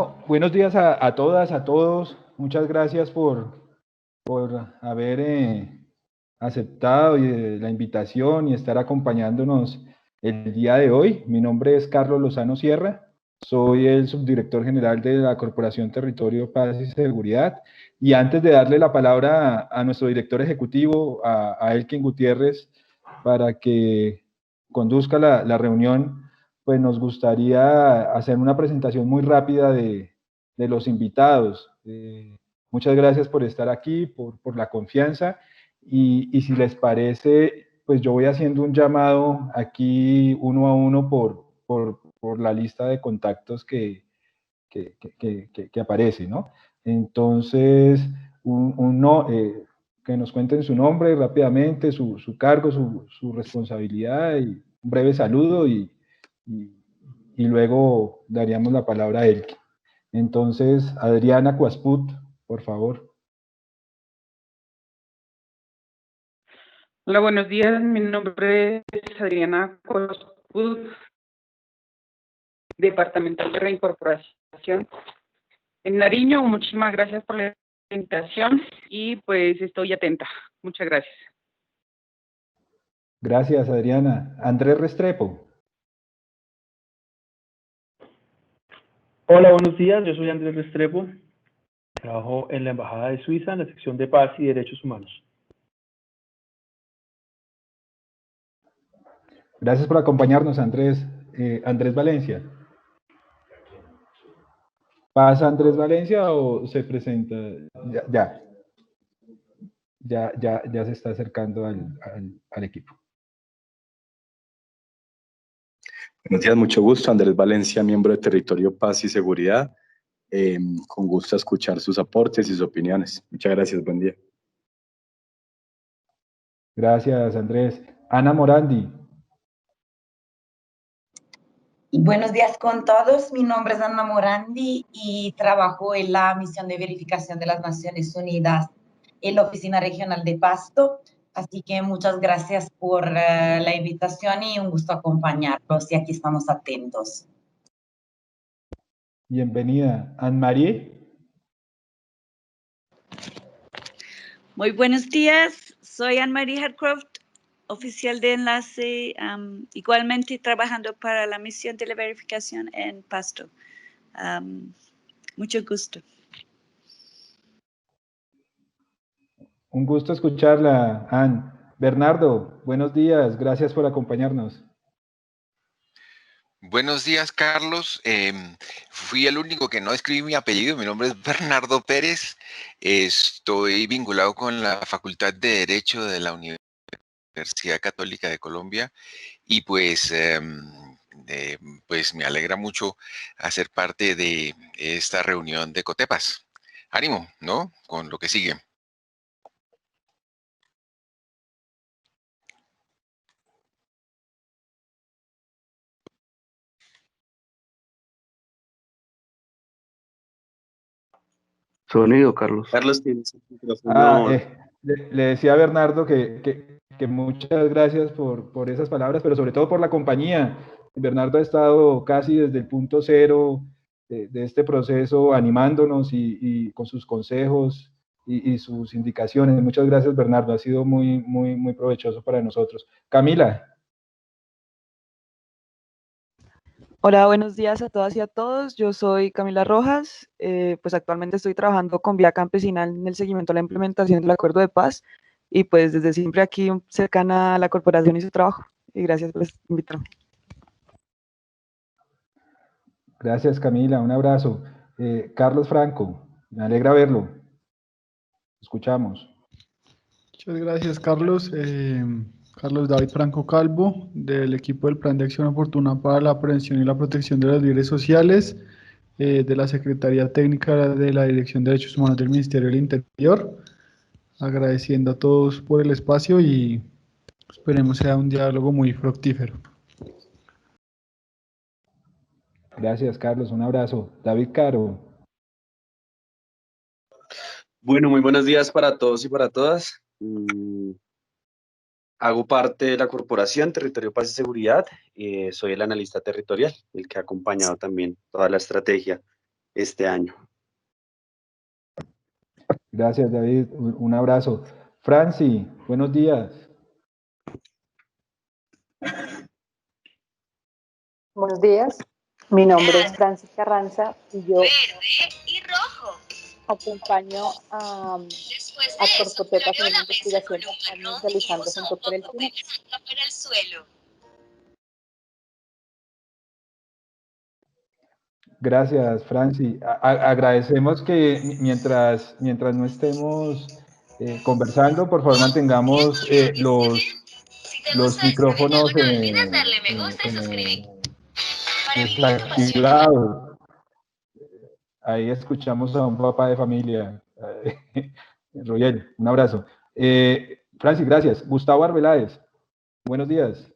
Bueno, buenos días a todas, a todos. Muchas gracias por haber aceptado la invitación y estar acompañándonos el día de hoy. Mi nombre es Carlos Lozano Sierra, soy el subdirector general de la Corporación Territorio, Paz y Seguridad. Y antes de darle la palabra a nuestro director ejecutivo, a Elkin Gutiérrez, para que conduzca la reunión, pues nos gustaría hacer una presentación muy rápida de los invitados. Muchas gracias por estar aquí, por la confianza, y si les parece, pues yo voy haciendo un llamado aquí uno a uno por la lista de contactos que aparece, ¿no? Entonces, que nos cuenten su nombre rápidamente, su cargo, su responsabilidad, y un breve saludo, y luego daríamos la palabra a él. Entonces, Adriana Cuasput, por favor. Hola, buenos días. Mi nombre es Adriana Cuasput, Departamental de Reincorporación en Nariño. Muchísimas gracias por la invitación y pues estoy atenta. Muchas gracias. Gracias, Adriana. Andrés Restrepo. Hola, buenos días. Yo soy Andrés Restrepo. Trabajo en la Embajada de Suiza en la sección de Paz y Derechos Humanos. Gracias por acompañarnos, Andrés. Andrés Valencia. ¿Pasa Andrés Valencia o se presenta? Ya se está acercando al equipo. Buenos días, mucho gusto. Andrés Valencia, miembro de Territorio Paz y Seguridad. Con gusto escuchar sus aportes y sus opiniones. Muchas gracias, buen día. Gracias, Andrés. Ana Morandi. Buenos días con todos. Mi nombre es Ana Morandi y trabajo en la misión de verificación de las Naciones Unidas en la Oficina Regional de Pasto. Así que muchas gracias por la invitación y un gusto acompañarlos, y aquí estamos atentos. Bienvenida. Anne-Marie. Muy buenos días. Soy Anne-Marie Harcroft, oficial de enlace, igualmente trabajando para la misión de la verificación en Pasto. Mucho gusto. Un gusto escucharla, Anne. Bernardo, buenos días. Gracias por acompañarnos. Buenos días, Carlos. Fui el único que no escribí mi apellido. Mi nombre es Bernardo Pérez. Estoy vinculado con la Facultad de Derecho de la Universidad Católica de Colombia y pues me alegra mucho hacer parte de esta reunión de Cotepas. Ánimo, ¿no? Con lo que sigue. Sonido, Carlos. Carlos, tienes el micrófono. Le decía a Bernardo que muchas gracias por esas palabras, pero sobre todo por la compañía. Bernardo ha estado casi desde el punto cero de este proceso, animándonos y con sus consejos y sus indicaciones. Muchas gracias, Bernardo. Ha sido muy provechoso para nosotros. Camila. Hola, buenos días a todas y a todos. Yo soy Camila Rojas. Pues actualmente estoy trabajando con Vía Campesinal en el seguimiento a la implementación del Acuerdo de Paz, y pues desde siempre aquí cercana a la corporación y su trabajo. Y gracias por invitarme. Gracias, Camila. Un abrazo. Carlos Franco, me alegra verlo. Escuchamos. Muchas gracias, Carlos. Carlos David Franco Calvo, del equipo del Plan de Acción Oportuna para la Prevención y la Protección de los Líderes Sociales, de la Secretaría Técnica de la Dirección de Derechos Humanos del Ministerio del Interior. Agradeciendo a todos por el espacio y esperemos sea un diálogo muy fructífero. Gracias, Carlos. Un abrazo. David Caro. Bueno, muy buenos días para todos y para todas. Hago parte de la Corporación Territorio Paz y Seguridad. Soy el analista territorial, el que ha acompañado también toda la estrategia este año. Gracias, David. Un abrazo. Franci, buenos días. Buenos días, mi nombre es Francis Carranza y yo acompaño a Corpotepas en una investigación que estamos realizando junto con el CINEP. Gracias, Franci. Agradecemos que mientras no estemos conversando, por favor mantengamos los micrófonos desactivados. Ahí escuchamos a un papá de familia. Royel, un abrazo. Francis, gracias. Gustavo Arbeláez, buenos días.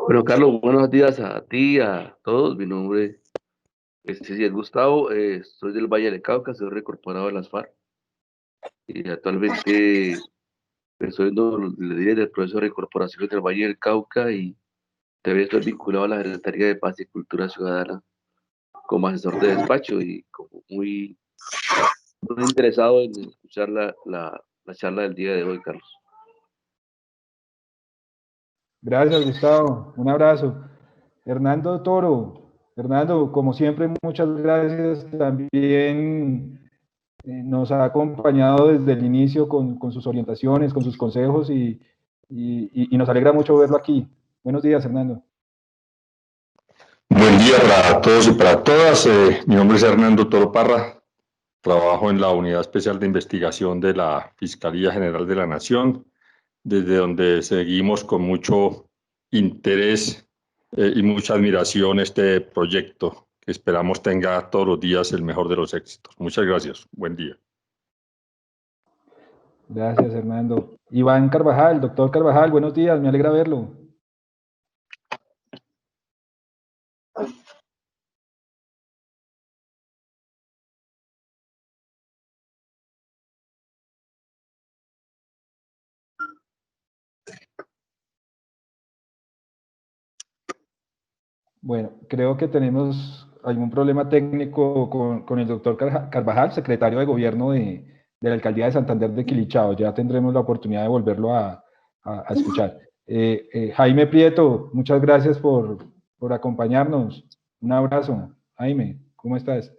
Bueno, Carlos, buenos días a ti, a todos. Mi nombre es Gustavo, soy del Valle del Cauca, soy reincorporado de las FARC y actualmente estoy le diré del proceso de reincorporación del Valle del Cauca y también estoy vinculado a la Secretaría de Paz y Cultura Ciudadana como asesor de despacho y como muy interesado en escuchar la charla del día de hoy, Carlos. Gracias, Gustavo. Un abrazo. Hernando Toro. Fernando, como siempre, muchas gracias. También nos ha acompañado desde el inicio con sus orientaciones, con sus consejos y nos alegra mucho verlo aquí. Buenos días, Hernando. Buen día para todos y para todas. Mi nombre es Hernando Toro Parra. Trabajo en la Unidad Especial de Investigación de la Fiscalía General de la Nación, desde donde seguimos con mucho interés y mucha admiración este proyecto que esperamos tenga todos los días el mejor de los éxitos. Muchas gracias. Buen día. Gracias, Hernando. Iván Carvajal, doctor Carvajal, buenos días, me alegra verlo. Bueno, creo que tenemos algún problema técnico con el doctor Carvajal, secretario de Gobierno de la Alcaldía de Santander de Quilichao. Ya tendremos la oportunidad de volverlo a escuchar. Jaime Prieto, muchas gracias por acompañarnos. Un abrazo. Jaime, ¿cómo estás?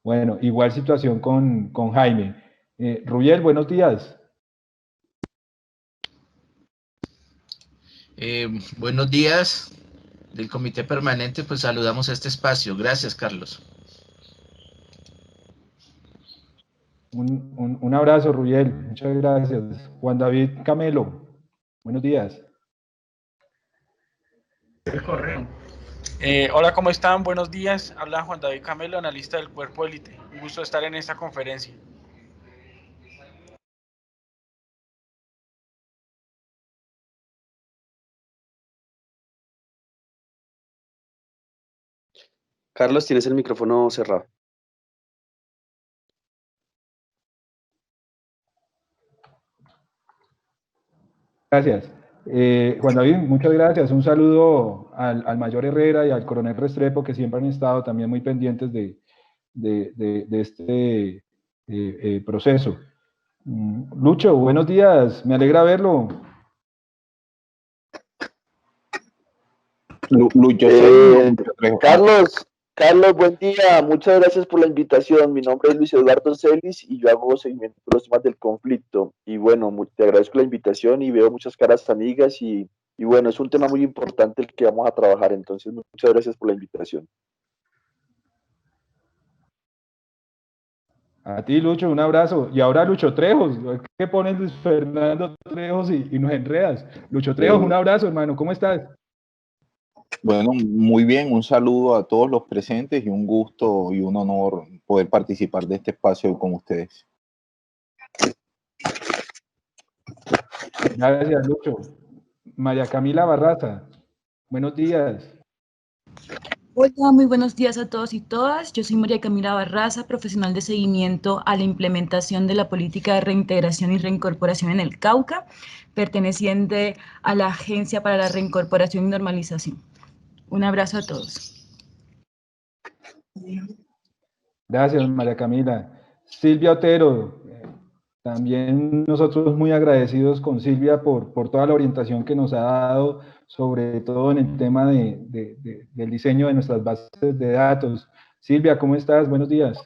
Bueno, igual situación con Jaime. Rubiel, buenos días. Buenos días del Comité Permanente, pues saludamos a este espacio. Gracias, Carlos. Un abrazo, Rubiel. Muchas gracias. Juan David Camelo, buenos días. El correo. Hola, ¿cómo están? Buenos días. Habla Juan David Camelo, analista del Cuerpo Élite. Un gusto estar en esta conferencia. Carlos, tienes el micrófono cerrado. Gracias. Juan David, muchas gracias. Un saludo al mayor Herrera y al coronel Restrepo, que siempre han estado también muy pendientes de este proceso. Lucho, buenos días. Me alegra verlo. Lucho, Carlos, buen día. Muchas gracias por la invitación. Mi nombre es Luis Eduardo Celis y yo hago seguimiento de los temas del conflicto. Y bueno, te agradezco la invitación y veo muchas caras amigas y bueno, es un tema muy importante el que vamos a trabajar. Entonces, muchas gracias por la invitación. A ti, Lucho, un abrazo. Y ahora Lucho Trejos. ¿Qué pones Luis Fernando Trejos y nos enredas? Lucho Trejos, un abrazo, hermano. ¿Cómo estás? Bueno, muy bien, un saludo a todos los presentes y un gusto y un honor poder participar de este espacio con ustedes. Gracias, Lucho. María Camila Barraza, buenos días. Hola, muy buenos días a todos y todas. Yo soy María Camila Barraza, profesional de seguimiento a la implementación de la política de reintegración y reincorporación en el Cauca, perteneciente a la Agencia para la Reincorporación y Normalización. Un abrazo a todos. Gracias, María Camila. Silvia Otero, también nosotros muy agradecidos con Silvia por toda la orientación que nos ha dado, sobre todo en el tema del diseño de nuestras bases de datos. Silvia, ¿cómo estás? Buenos días.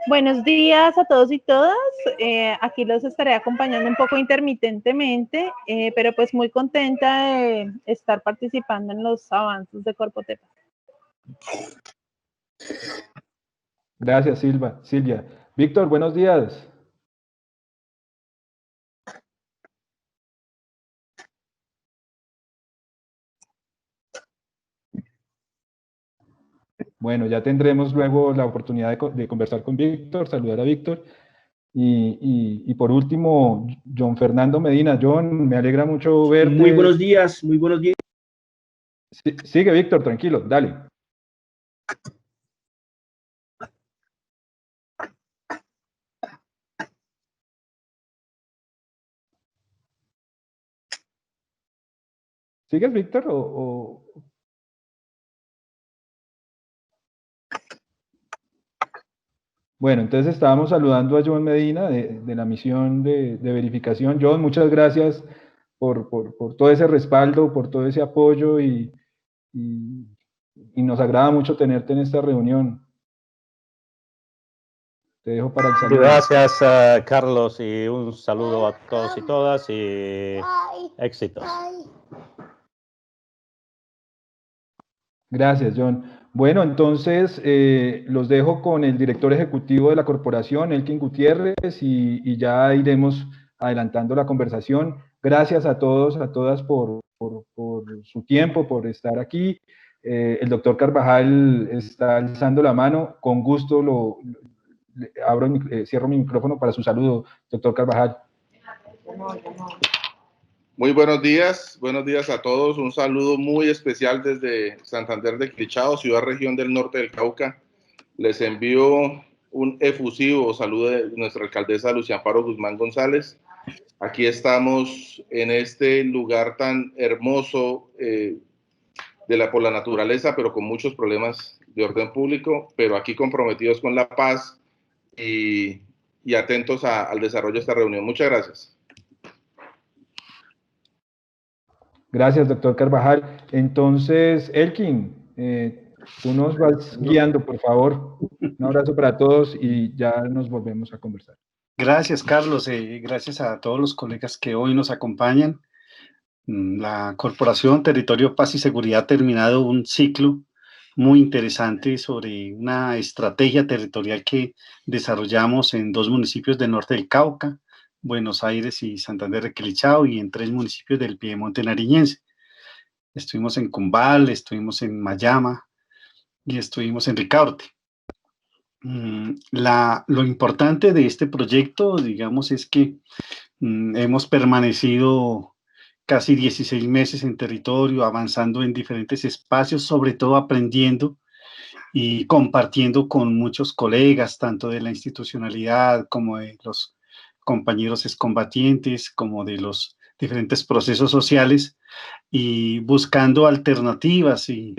Buenos días a todos y todas. Aquí los estaré acompañando un poco intermitentemente, pero pues muy contenta de estar participando en los avances de Corpotepa. Gracias, Silvia. Víctor, buenos días. Bueno, ya tendremos luego la oportunidad de conversar con Víctor, saludar a Víctor. Y por último, John Fernando Medina. John, me alegra mucho verte. Muy buenos días, muy buenos días. Sigue, Víctor, tranquilo, dale. ¿Sigues, Víctor, o...? Bueno, entonces estábamos saludando a John Medina de la misión de verificación. John, muchas gracias por todo ese respaldo, por todo ese apoyo y nos agrada mucho tenerte en esta reunión. Te dejo para el saludo. Gracias, Carlos, y un saludo a todos y todas y éxitos. Gracias, John. Bueno, entonces los dejo con el director ejecutivo de la corporación, Elkin Gutiérrez, y ya iremos adelantando la conversación. Gracias a todos, a todas por su tiempo, por estar aquí. El doctor Carvajal está alzando la mano. Con gusto cierro mi micrófono para su saludo, doctor Carvajal. Muy buenos días a todos. Un saludo muy especial desde Santander de Quilichao, ciudad región del norte del Cauca. Les envío un efusivo saludo de nuestra alcaldesa Lucia Amparo Guzmán González. Aquí estamos en este lugar tan hermoso por la naturaleza, pero con muchos problemas de orden público, pero aquí comprometidos con la paz y atentos al desarrollo de esta reunión. Muchas gracias. Gracias, doctor Carvajal. Entonces, Elkin, tú nos vas guiando, por favor. Un abrazo para todos y ya nos volvemos a conversar. Gracias, Carlos. Gracias a todos los colegas que hoy nos acompañan. La Corporación Territorio Paz y Seguridad ha terminado un ciclo muy interesante sobre una estrategia territorial que desarrollamos en 2 municipios del norte del Cauca, Buenos Aires y Santander de Quilichao, y en 3 municipios del Piedemonte nariñense. Estuvimos en Cumbal, estuvimos en Mayama y estuvimos en Ricaurte. Lo importante de este proyecto, digamos, es que hemos permanecido casi 16 meses en territorio, avanzando en diferentes espacios, sobre todo aprendiendo y compartiendo con muchos colegas, tanto de la institucionalidad como de los compañeros excombatientes, como de los diferentes procesos sociales, y buscando alternativas y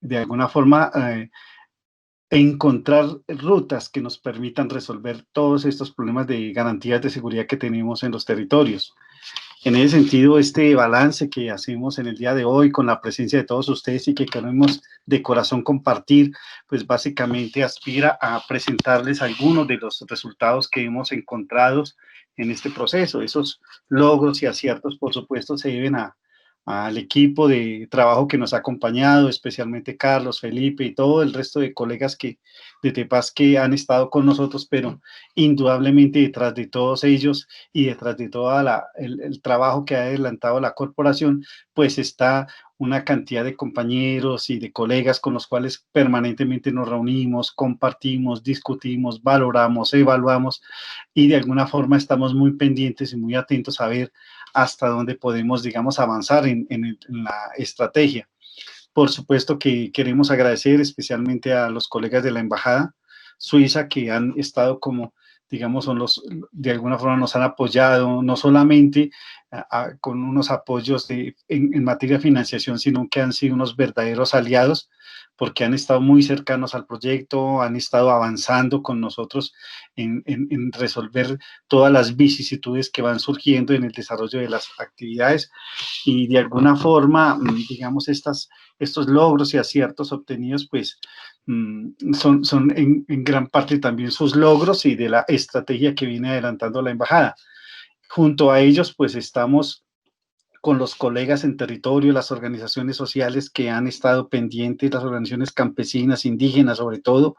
de alguna forma encontrar rutas que nos permitan resolver todos estos problemas de garantías de seguridad que tenemos en los territorios. En ese sentido, este balance que hacemos en el día de hoy con la presencia de todos ustedes y que queremos de corazón compartir, pues básicamente aspira a presentarles algunos de los resultados que hemos encontrado en este proceso. Esos logros y aciertos, por supuesto, se deben al equipo de trabajo que nos ha acompañado, especialmente Carlos, Felipe y todo el resto de colegas de TEPAS que han estado con nosotros, pero indudablemente detrás de todos ellos y detrás de todo el trabajo que ha adelantado la corporación, pues está una cantidad de compañeros y de colegas con los cuales permanentemente nos reunimos, compartimos, discutimos, valoramos, evaluamos y de alguna forma estamos muy pendientes y muy atentos a ver hasta dónde podemos, digamos, avanzar en la estrategia. Por supuesto que queremos agradecer especialmente a los colegas de la Embajada Suiza que han estado como, digamos, de alguna forma nos han apoyado, no solamente con unos apoyos en materia de financiación, sino que han sido unos verdaderos aliados, porque han estado muy cercanos al proyecto, han estado avanzando con nosotros en resolver todas las vicisitudes que van surgiendo en el desarrollo de las actividades, y de alguna forma, digamos, estos logros y aciertos obtenidos, pues, son en gran parte también sus logros y de la estrategia que viene adelantando la embajada. Junto a ellos, pues, estamos con los colegas en territorio, las organizaciones sociales que han estado pendientes, las organizaciones campesinas, indígenas, sobre todo,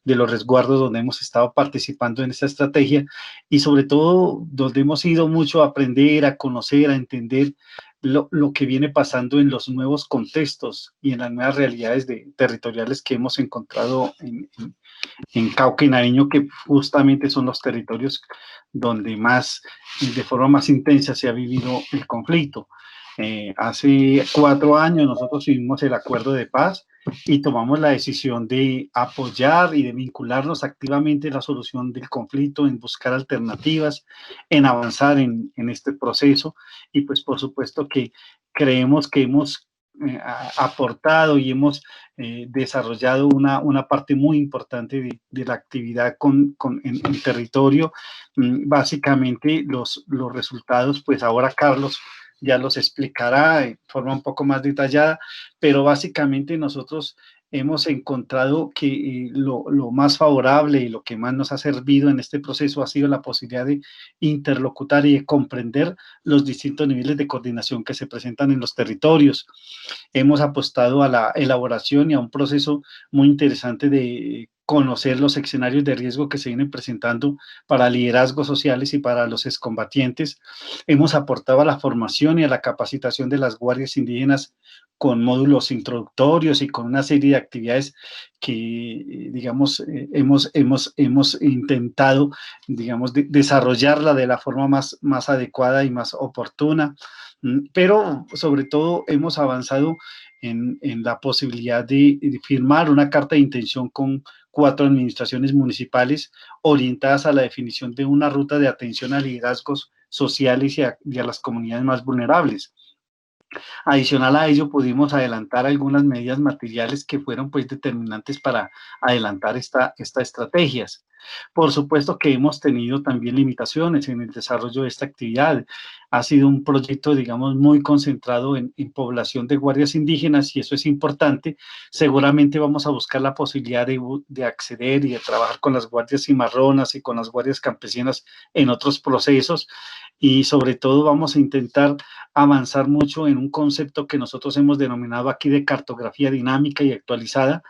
de los resguardos donde hemos estado participando en esta estrategia, y sobre todo donde hemos ido mucho a aprender, a conocer, a entender lo que viene pasando en los nuevos contextos y en las nuevas realidades territoriales que hemos encontrado en Cauca y Nariño, que justamente son los territorios donde de forma más intensa se ha vivido el conflicto. Hace 4 años nosotros firmamos el acuerdo de paz y tomamos la decisión de apoyar y de vincularnos activamente en la solución del conflicto, en buscar alternativas, en avanzar en este proceso, y pues por supuesto que creemos que hemos aportado y hemos desarrollado una parte muy importante de la actividad en territorio. Básicamente los resultados, pues ahora Carlos ya los explicará de forma un poco más detallada, pero básicamente nosotros hemos encontrado que lo más favorable y lo que más nos ha servido en este proceso ha sido la posibilidad de interlocutar y de comprender los distintos niveles de coordinación que se presentan en los territorios. Hemos apostado a la elaboración y a un proceso muy interesante de conocer los escenarios de riesgo que se vienen presentando para liderazgos sociales y para los excombatientes. Hemos aportado a la formación y a la capacitación de las guardias indígenas con módulos introductorios y con una serie de actividades que, digamos, hemos intentado, digamos, desarrollarla de la forma más adecuada y más oportuna, pero sobre todo hemos avanzado en la posibilidad de firmar una carta de intención con 4 administraciones municipales orientadas a la definición de una ruta de atención a liderazgos sociales y a las comunidades más vulnerables. Adicional a ello, pudimos adelantar algunas medidas materiales que fueron pues determinantes para adelantar estas estrategias. Por supuesto que hemos tenido también limitaciones en el desarrollo de esta actividad. Ha sido un proyecto, digamos, muy concentrado en población de guardias indígenas, y eso es importante. Seguramente vamos a buscar la posibilidad de acceder y de trabajar con las guardias cimarronas y con las guardias campesinas en otros procesos, y sobre todo vamos a intentar avanzar mucho en un concepto que nosotros hemos denominado aquí de cartografía dinámica y actualizada,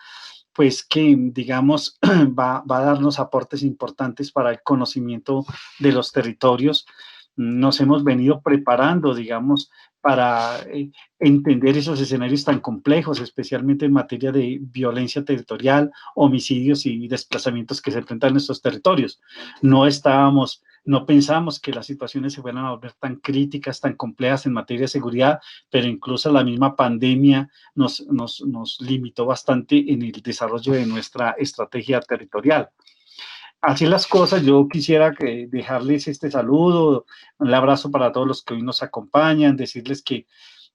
pues que, digamos, va a darnos aportes importantes para el conocimiento de los territorios. Nos hemos venido preparando, digamos, para entender esos escenarios tan complejos, especialmente en materia de violencia territorial, homicidios y desplazamientos que se enfrentan en estos territorios. No pensamos que las situaciones se fueran a volver tan críticas, tan complejas en materia de seguridad, pero incluso la misma pandemia nos limitó bastante en el desarrollo de nuestra estrategia territorial. Así las cosas, yo quisiera dejarles este saludo, un abrazo para todos los que hoy nos acompañan, decirles que,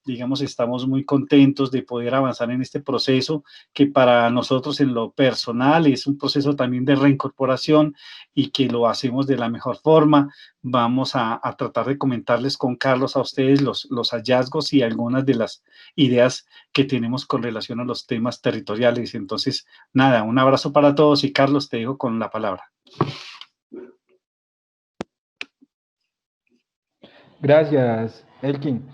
digamos, estamos muy contentos de poder avanzar en este proceso, que para nosotros en lo personal es un proceso también de reincorporación y que lo hacemos de la mejor forma. Vamos a tratar de comentarles con Carlos a ustedes los hallazgos y algunas de las ideas que tenemos con relación a los temas territoriales. Entonces, nada, un abrazo para todos y Carlos, te dejo con la palabra. Gracias, Elkin.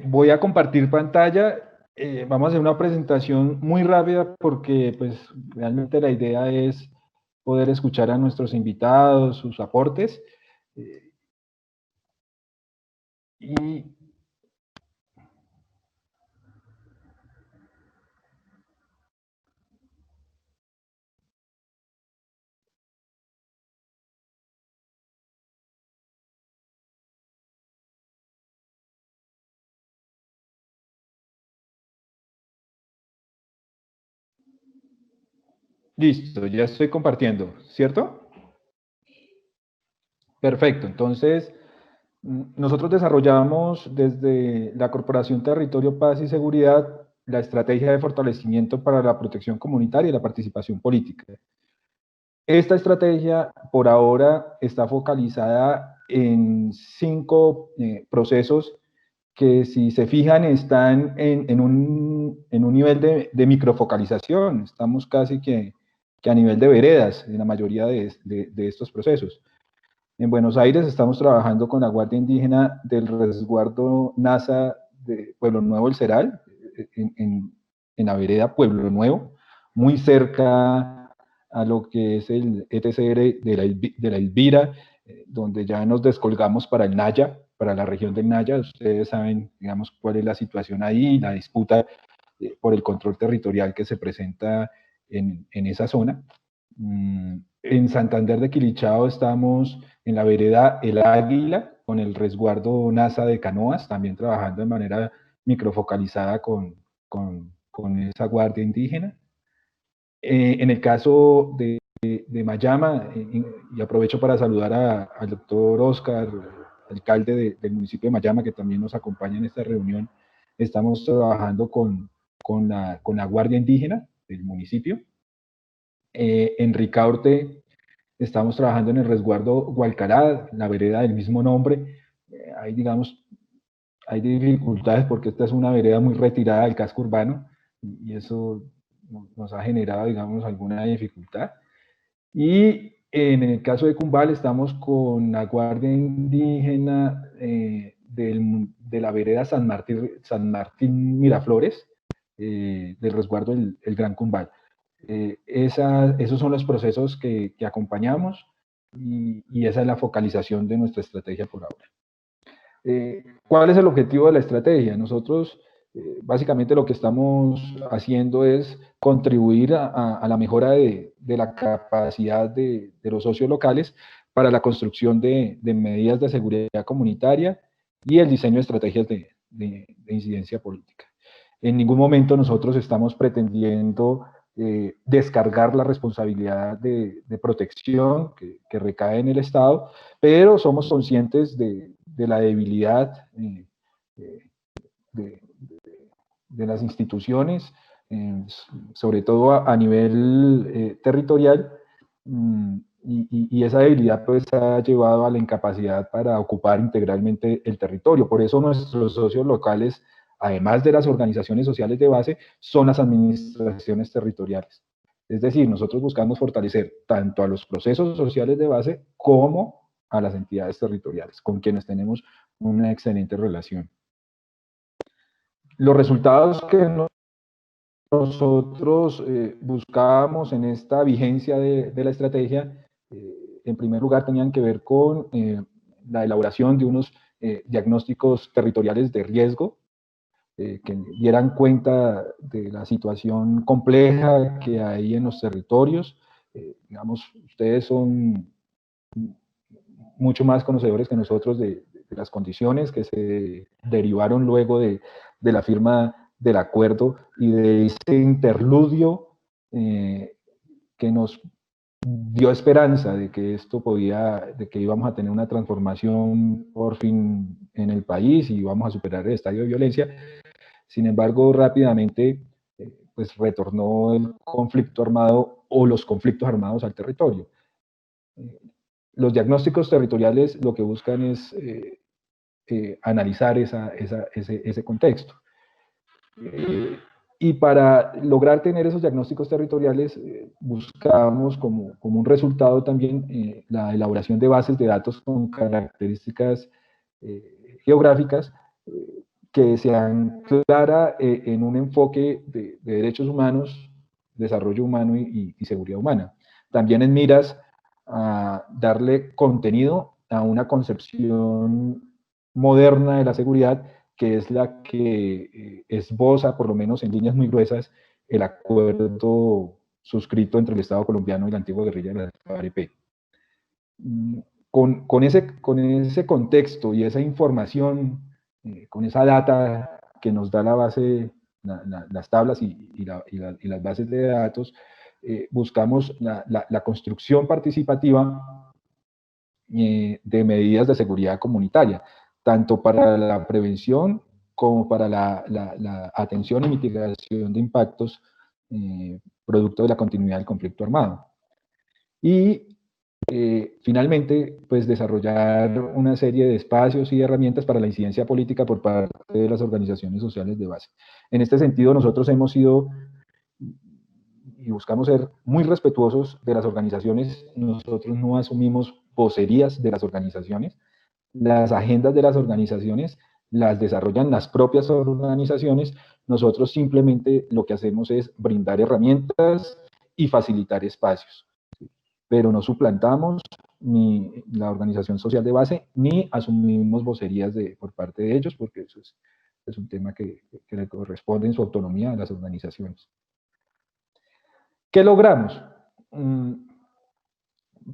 Voy a compartir pantalla. Vamos a hacer una presentación muy rápida porque pues realmente la idea es poder escuchar a nuestros invitados, sus aportes. Y Listo, ya estoy compartiendo, ¿cierto? Perfecto, entonces nosotros desarrollamos desde la Corporación Territorio, Paz y Seguridad la estrategia de fortalecimiento para la protección comunitaria y la participación política. Esta estrategia por ahora está focalizada en 5 procesos que, si se fijan, están en un nivel de microfocalización. Estamos casi que a nivel de veredas en la mayoría de estos procesos. En Buenos Aires estamos trabajando con la Guardia Indígena del resguardo NASA de Pueblo Nuevo El Ceral, en la vereda Pueblo Nuevo, muy cerca a lo que es el ETCR de la Elvira, donde ya nos descolgamos para el Naya, para la región del Naya. Ustedes saben, digamos, cuál es la situación ahí, la disputa por el control territorial que se presenta en esa zona. En Santander de Quilichao estamos en la vereda El Águila, con el resguardo NASA de Canoas, también trabajando de manera microfocalizada con esa guardia indígena. En el caso de Mayama, y aprovecho para saludar al doctor Oscar, alcalde del municipio de Mayama, que también nos acompaña en esta reunión. Estamos trabajando con la guardia indígena del municipio. En Ricaurte estamos trabajando en el resguardo Gualcará, la vereda del mismo nombre. Ahí, digamos, hay dificultades porque esta es una vereda muy retirada del casco urbano y eso nos ha generado, digamos, alguna dificultad. Y en el caso de Cumbal estamos con la guardia indígena de la vereda San Martín Miraflores, del resguardo el Gran Cumbal. Esos son los procesos que acompañamos y esa es la focalización de nuestra estrategia por ahora. ¿Cuál es el objetivo de la estrategia? Nosotros básicamente lo que estamos haciendo es contribuir a la mejora de la capacidad de los socios locales para la construcción de medidas de seguridad comunitaria y el diseño de estrategias de incidencia política. En ningún momento nosotros estamos pretendiendo descargar la responsabilidad de protección que recae en el Estado, pero somos conscientes de la debilidad de las instituciones, sobre todo a nivel territorial, y esa debilidad pues ha llevado a la incapacidad para ocupar integralmente el territorio. Por eso nuestros socios locales, además de las organizaciones sociales de base, son las administraciones territoriales. Es decir, nosotros buscamos fortalecer tanto a los procesos sociales de base como a las entidades territoriales, con quienes tenemos una excelente relación. Los resultados que nosotros buscábamos en esta vigencia de la estrategia, en primer lugar, tenían que ver con la elaboración de unos diagnósticos territoriales de riesgo, que dieran cuenta de la situación compleja que hay en los territorios. Digamos, ustedes son mucho más conocedores que nosotros de las condiciones que se derivaron luego de la firma del acuerdo y de ese interludio que nos dio esperanza de que esto de que íbamos a tener una transformación por fin en el país y íbamos a superar el estadio de violencia. Sin embargo, rápidamente pues retornó el conflicto armado o los conflictos armados al territorio. Los diagnósticos territoriales lo que buscan es analizar ese contexto. Y para lograr tener esos diagnósticos territoriales, buscamos como un resultado también la elaboración de bases de datos con características geográficas que sean claras en un enfoque de derechos humanos, desarrollo humano y seguridad humana. También en miras a darle contenido a una concepción moderna de la seguridad, que es la que esboza, por lo menos en líneas muy gruesas, el acuerdo suscrito entre el Estado colombiano y la antigua guerrilla de la FAREP. Con ese contexto y esa información, con esa data que nos da la base, las tablas y las bases de datos, buscamos la construcción participativa de medidas de seguridad comunitaria, tanto para la prevención como para la atención y mitigación de impactos producto de la continuidad del conflicto armado. Y finalmente, pues desarrollar una serie de espacios y herramientas para la incidencia política por parte de las organizaciones sociales de base. En este sentido, nosotros hemos sido y buscamos ser muy respetuosos de las organizaciones. Nosotros no asumimos vocerías de las organizaciones. Las agendas de las organizaciones las desarrollan las propias organizaciones. Nosotros simplemente lo que hacemos es brindar herramientas y facilitar espacios. Pero no suplantamos ni la organización social de base, ni asumimos vocerías por parte de ellos, porque eso es un tema que le corresponde en su autonomía a las organizaciones. ¿Qué logramos?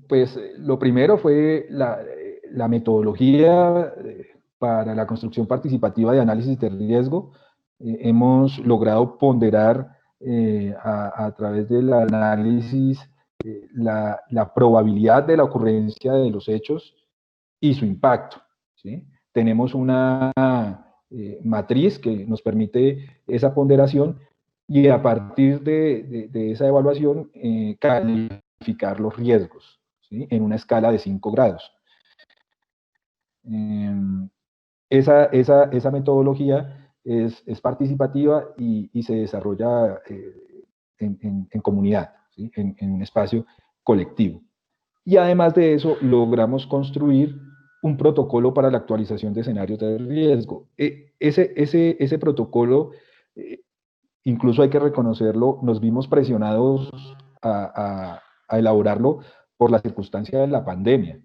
Pues lo primero fue la metodología para la construcción participativa de análisis de riesgo. Hemos logrado ponderar a través del análisis la probabilidad de la ocurrencia de los hechos y su impacto, ¿sí? Tenemos una matriz que nos permite esa ponderación y a partir de esa evaluación calificar los riesgos, ¿sí? En una escala de 5 grados. Esa metodología es participativa y se desarrolla en comunidad, ¿sí? En un espacio colectivo. Y además de eso, logramos construir un protocolo para la actualización de escenarios de riesgo. Ese protocolo, incluso hay que reconocerlo, nos vimos presionados a elaborarlo por la circunstancia de la pandemia,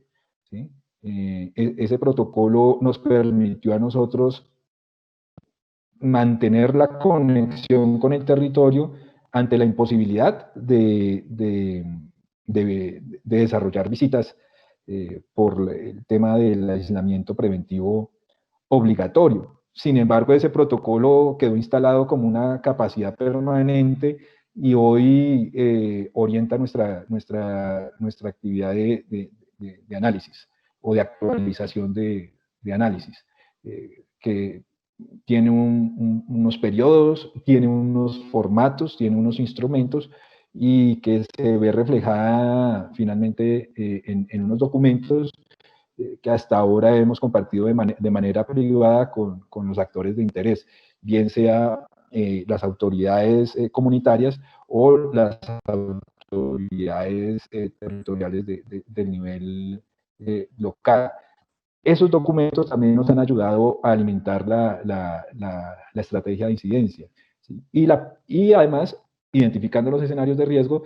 ¿sí? Ese protocolo nos permitió a nosotros mantener la conexión con el territorio ante la imposibilidad de desarrollar visitas por el tema del aislamiento preventivo obligatorio. Sin embargo, ese protocolo quedó instalado como una capacidad permanente y hoy orienta nuestra actividad de análisis o de actualización de análisis, que tiene unos periodos, tiene unos formatos, tiene unos instrumentos y que se ve reflejada finalmente en unos documentos que hasta ahora hemos compartido de manera privada con los actores de interés, bien sea las autoridades comunitarias o las autoridades territoriales del nivel local. Esos documentos también nos han ayudado a alimentar la estrategia de incidencia, ¿sí? Y además, identificando los escenarios de riesgo,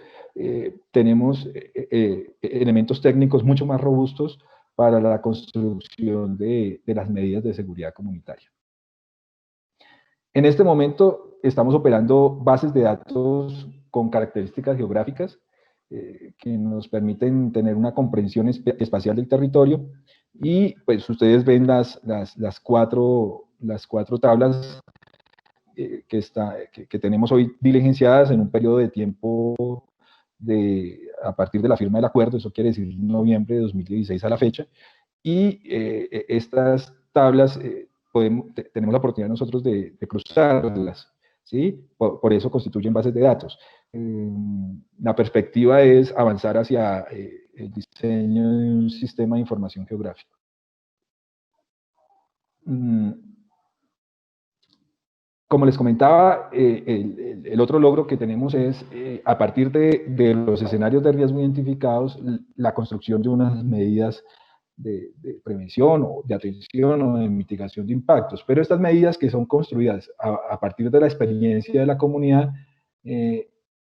tenemos elementos técnicos mucho más robustos para la construcción de las medidas de seguridad comunitaria. En este momento estamos operando bases de datos con características geográficas que nos permiten tener una comprensión espacial del territorio y pues ustedes ven las cuatro tablas que tenemos hoy diligenciadas en un periodo de tiempo a partir de la firma del acuerdo, eso quiere decir noviembre de 2016 a la fecha, y estas tablas tenemos la oportunidad nosotros de cruzarlas, ¿sí? Por eso constituyen bases de datos. La perspectiva es avanzar hacia el diseño de un sistema de información geográfico. Como les comentaba, el otro logro que tenemos es, a partir de los escenarios de riesgo identificados, la construcción de unas medidas de prevención o de atención o de mitigación de impactos. Pero estas medidas que son construidas a partir de la experiencia de la comunidad,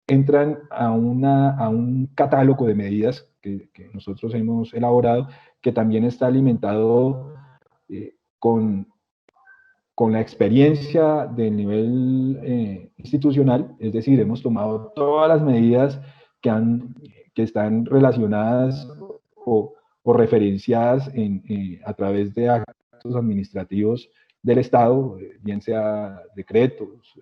entran a un catálogo de medidas que nosotros hemos elaborado, que también está alimentado con la experiencia del nivel institucional, es decir, hemos tomado todas las medidas que están relacionadas o referenciadas a través de actos administrativos del Estado, bien sea decretos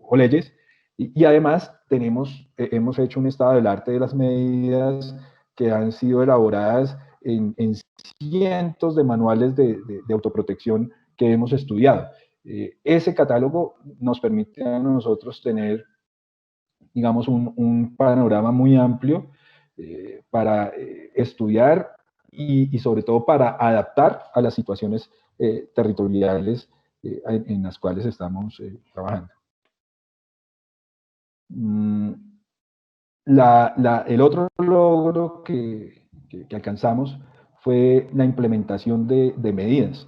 o leyes, Y además hemos hecho un estado del arte de las medidas que han sido elaboradas en cientos de manuales de autoprotección que hemos estudiado. Ese catálogo nos permite a nosotros tener, digamos, un panorama muy amplio para estudiar y sobre todo para adaptar a las situaciones territoriales en las cuales estamos trabajando. El otro logro que alcanzamos fue la implementación de medidas.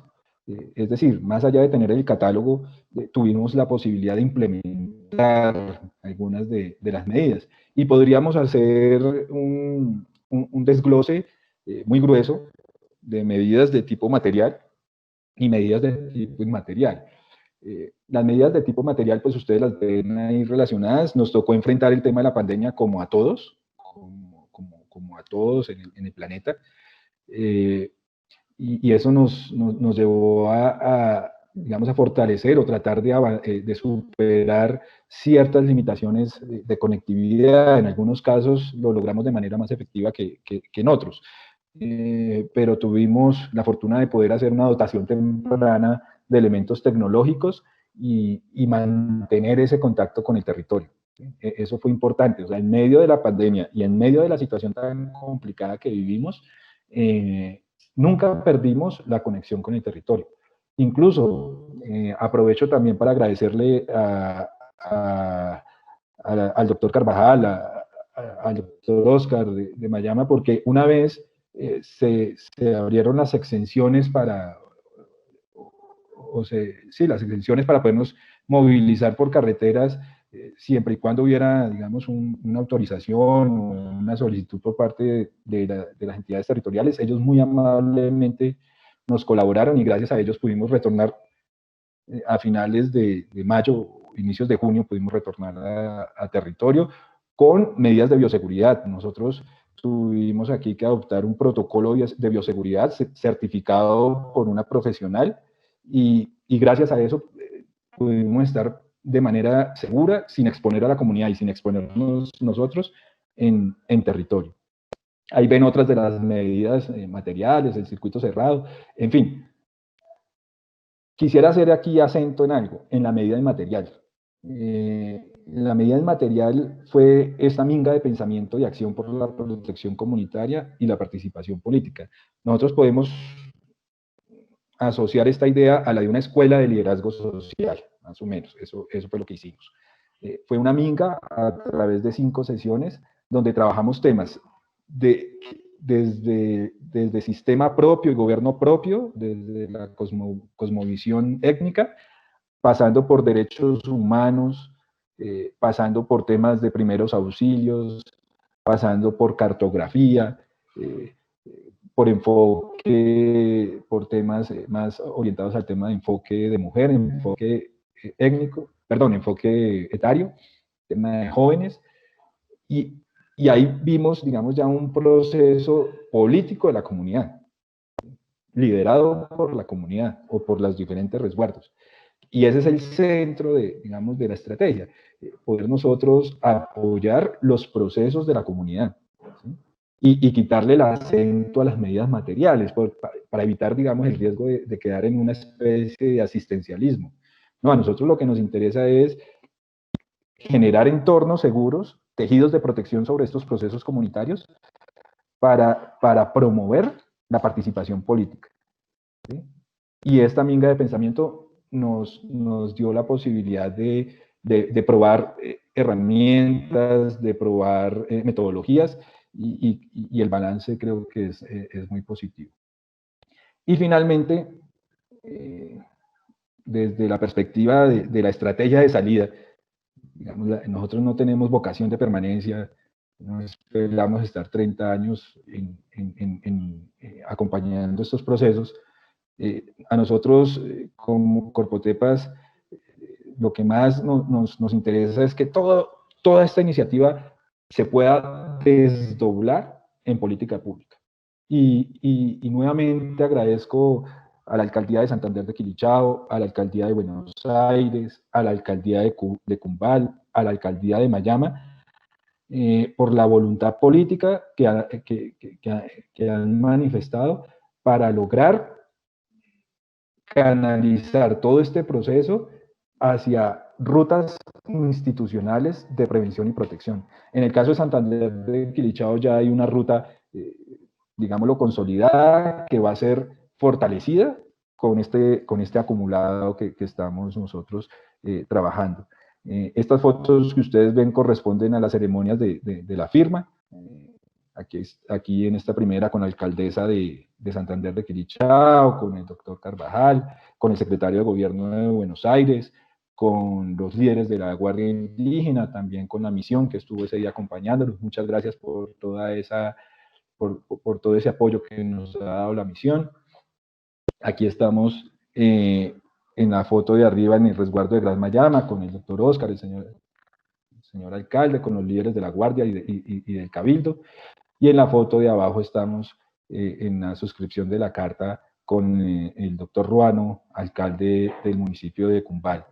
Es decir, más allá de tener el catálogo, tuvimos la posibilidad de implementar algunas de las medidas. Y podríamos hacer un desglose muy grueso de medidas de tipo material y medidas de tipo inmaterial. Las medidas de tipo material, pues ustedes las ven ahí relacionadas. Nos tocó enfrentar el tema de la pandemia como a todos, como a todos en el planeta. Y eso nos llevó digamos, a fortalecer o tratar de superar ciertas limitaciones de conectividad. En algunos casos lo logramos de manera más efectiva que en otros. Pero tuvimos la fortuna de poder hacer una dotación temprana de elementos tecnológicos y mantener ese contacto con el territorio. Eso fue importante. O sea, en medio de la pandemia y en medio de la situación tan complicada que vivimos, nunca perdimos la conexión con el territorio. Incluso aprovecho también para agradecerle al doctor Carvajal, al doctor Oscar de Mayama, porque una vez se abrieron las exenciones para, las exenciones para podernos movilizar por carreteras, siempre y cuando hubiera, digamos, una autorización o una solicitud por parte de las entidades territoriales. Ellos muy amablemente nos colaboraron y gracias a ellos pudimos retornar a finales de mayo, inicios de junio, pudimos retornar a territorio con medidas de bioseguridad. Nosotros tuvimos aquí que adoptar un protocolo de bioseguridad certificado por una profesional y gracias a eso pudimos estar de manera segura, sin exponer a la comunidad y sin exponernos nosotros en territorio. Ahí ven otras de las medidas materiales, el circuito cerrado, en fin. Quisiera hacer aquí acento en algo, en la medida inmaterial. La medida inmaterial fue esta minga de pensamiento y acción por la protección comunitaria y la participación política. Nosotros podemos asociar esta idea a la de una escuela de liderazgo social, más o menos. Eso fue lo que hicimos. Fue una minga a través de 5 sesiones donde trabajamos temas desde sistema propio y gobierno propio, desde la cosmovisión étnica, pasando por derechos humanos, pasando por temas de primeros auxilios, pasando por cartografía, por enfoque, por temas más orientados al tema de enfoque de mujer, enfoque enfoque etario, tema de jóvenes, y ahí vimos, digamos, ya un proceso político de la comunidad, liderado por la comunidad o por los diferentes resguardos. Y ese es el centro digamos, de la estrategia, poder nosotros apoyar los procesos de la comunidad, ¿sí? Y quitarle el acento a las medidas materiales para evitar, digamos, el riesgo de quedar en una especie de asistencialismo. No, a nosotros lo que nos interesa es generar entornos seguros, tejidos de protección sobre estos procesos comunitarios para promover la participación política, ¿sí? Y esta minga de pensamiento nos dio la posibilidad de probar herramientas, de probar metodologías, y el balance creo que es muy positivo. Y finalmente, desde la perspectiva de la estrategia de salida, digamos, nosotros no tenemos vocación de permanencia, no esperamos estar 30 años acompañando estos procesos. A nosotros, como Corpotepas, lo que más nos interesa es que toda esta iniciativa se pueda desdoblar en política pública. Y nuevamente agradezco a la Alcaldía de Santander de Quilichao, a la Alcaldía de Buenos Aires, a la Alcaldía de Cumbal, a la alcaldía de Mayama, por la voluntad política que han manifestado para lograr canalizar todo este proceso hacia rutas institucionales de prevención y protección. En el caso de Santander de Quilichao ya hay una ruta, digámoslo, consolidada, que va a ser fortalecida con este acumulado que estamos nosotros trabajando. Estas fotos que ustedes ven corresponden a las ceremonias de la firma. Aquí en esta primera con la alcaldesa de Santander de Quilichao, con el doctor Carvajal, con el secretario de Gobierno de Buenos Aires, con los líderes de la Guardia Indígena, también con la misión que estuvo ese día acompañándonos. Muchas gracias por todo ese apoyo que nos ha dado la misión. Aquí estamos en la foto de arriba en el resguardo de Gran Mayama, con el doctor Oscar, el señor alcalde, con los líderes de la Guardia y del Cabildo. Y en la foto de abajo estamos en la suscripción de la carta con el doctor Ruano, alcalde del municipio de Cumbal.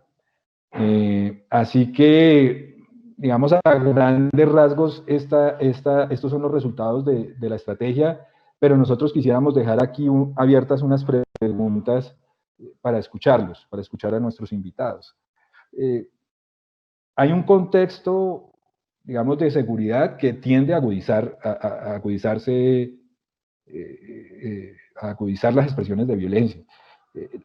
Así que, digamos, a grandes rasgos, estos son los resultados de la estrategia, pero nosotros quisiéramos dejar aquí abiertas unas preguntas para escucharlos, para escuchar a nuestros invitados. Hay un contexto, digamos, de seguridad que tiende a agudizar las expresiones de violencia.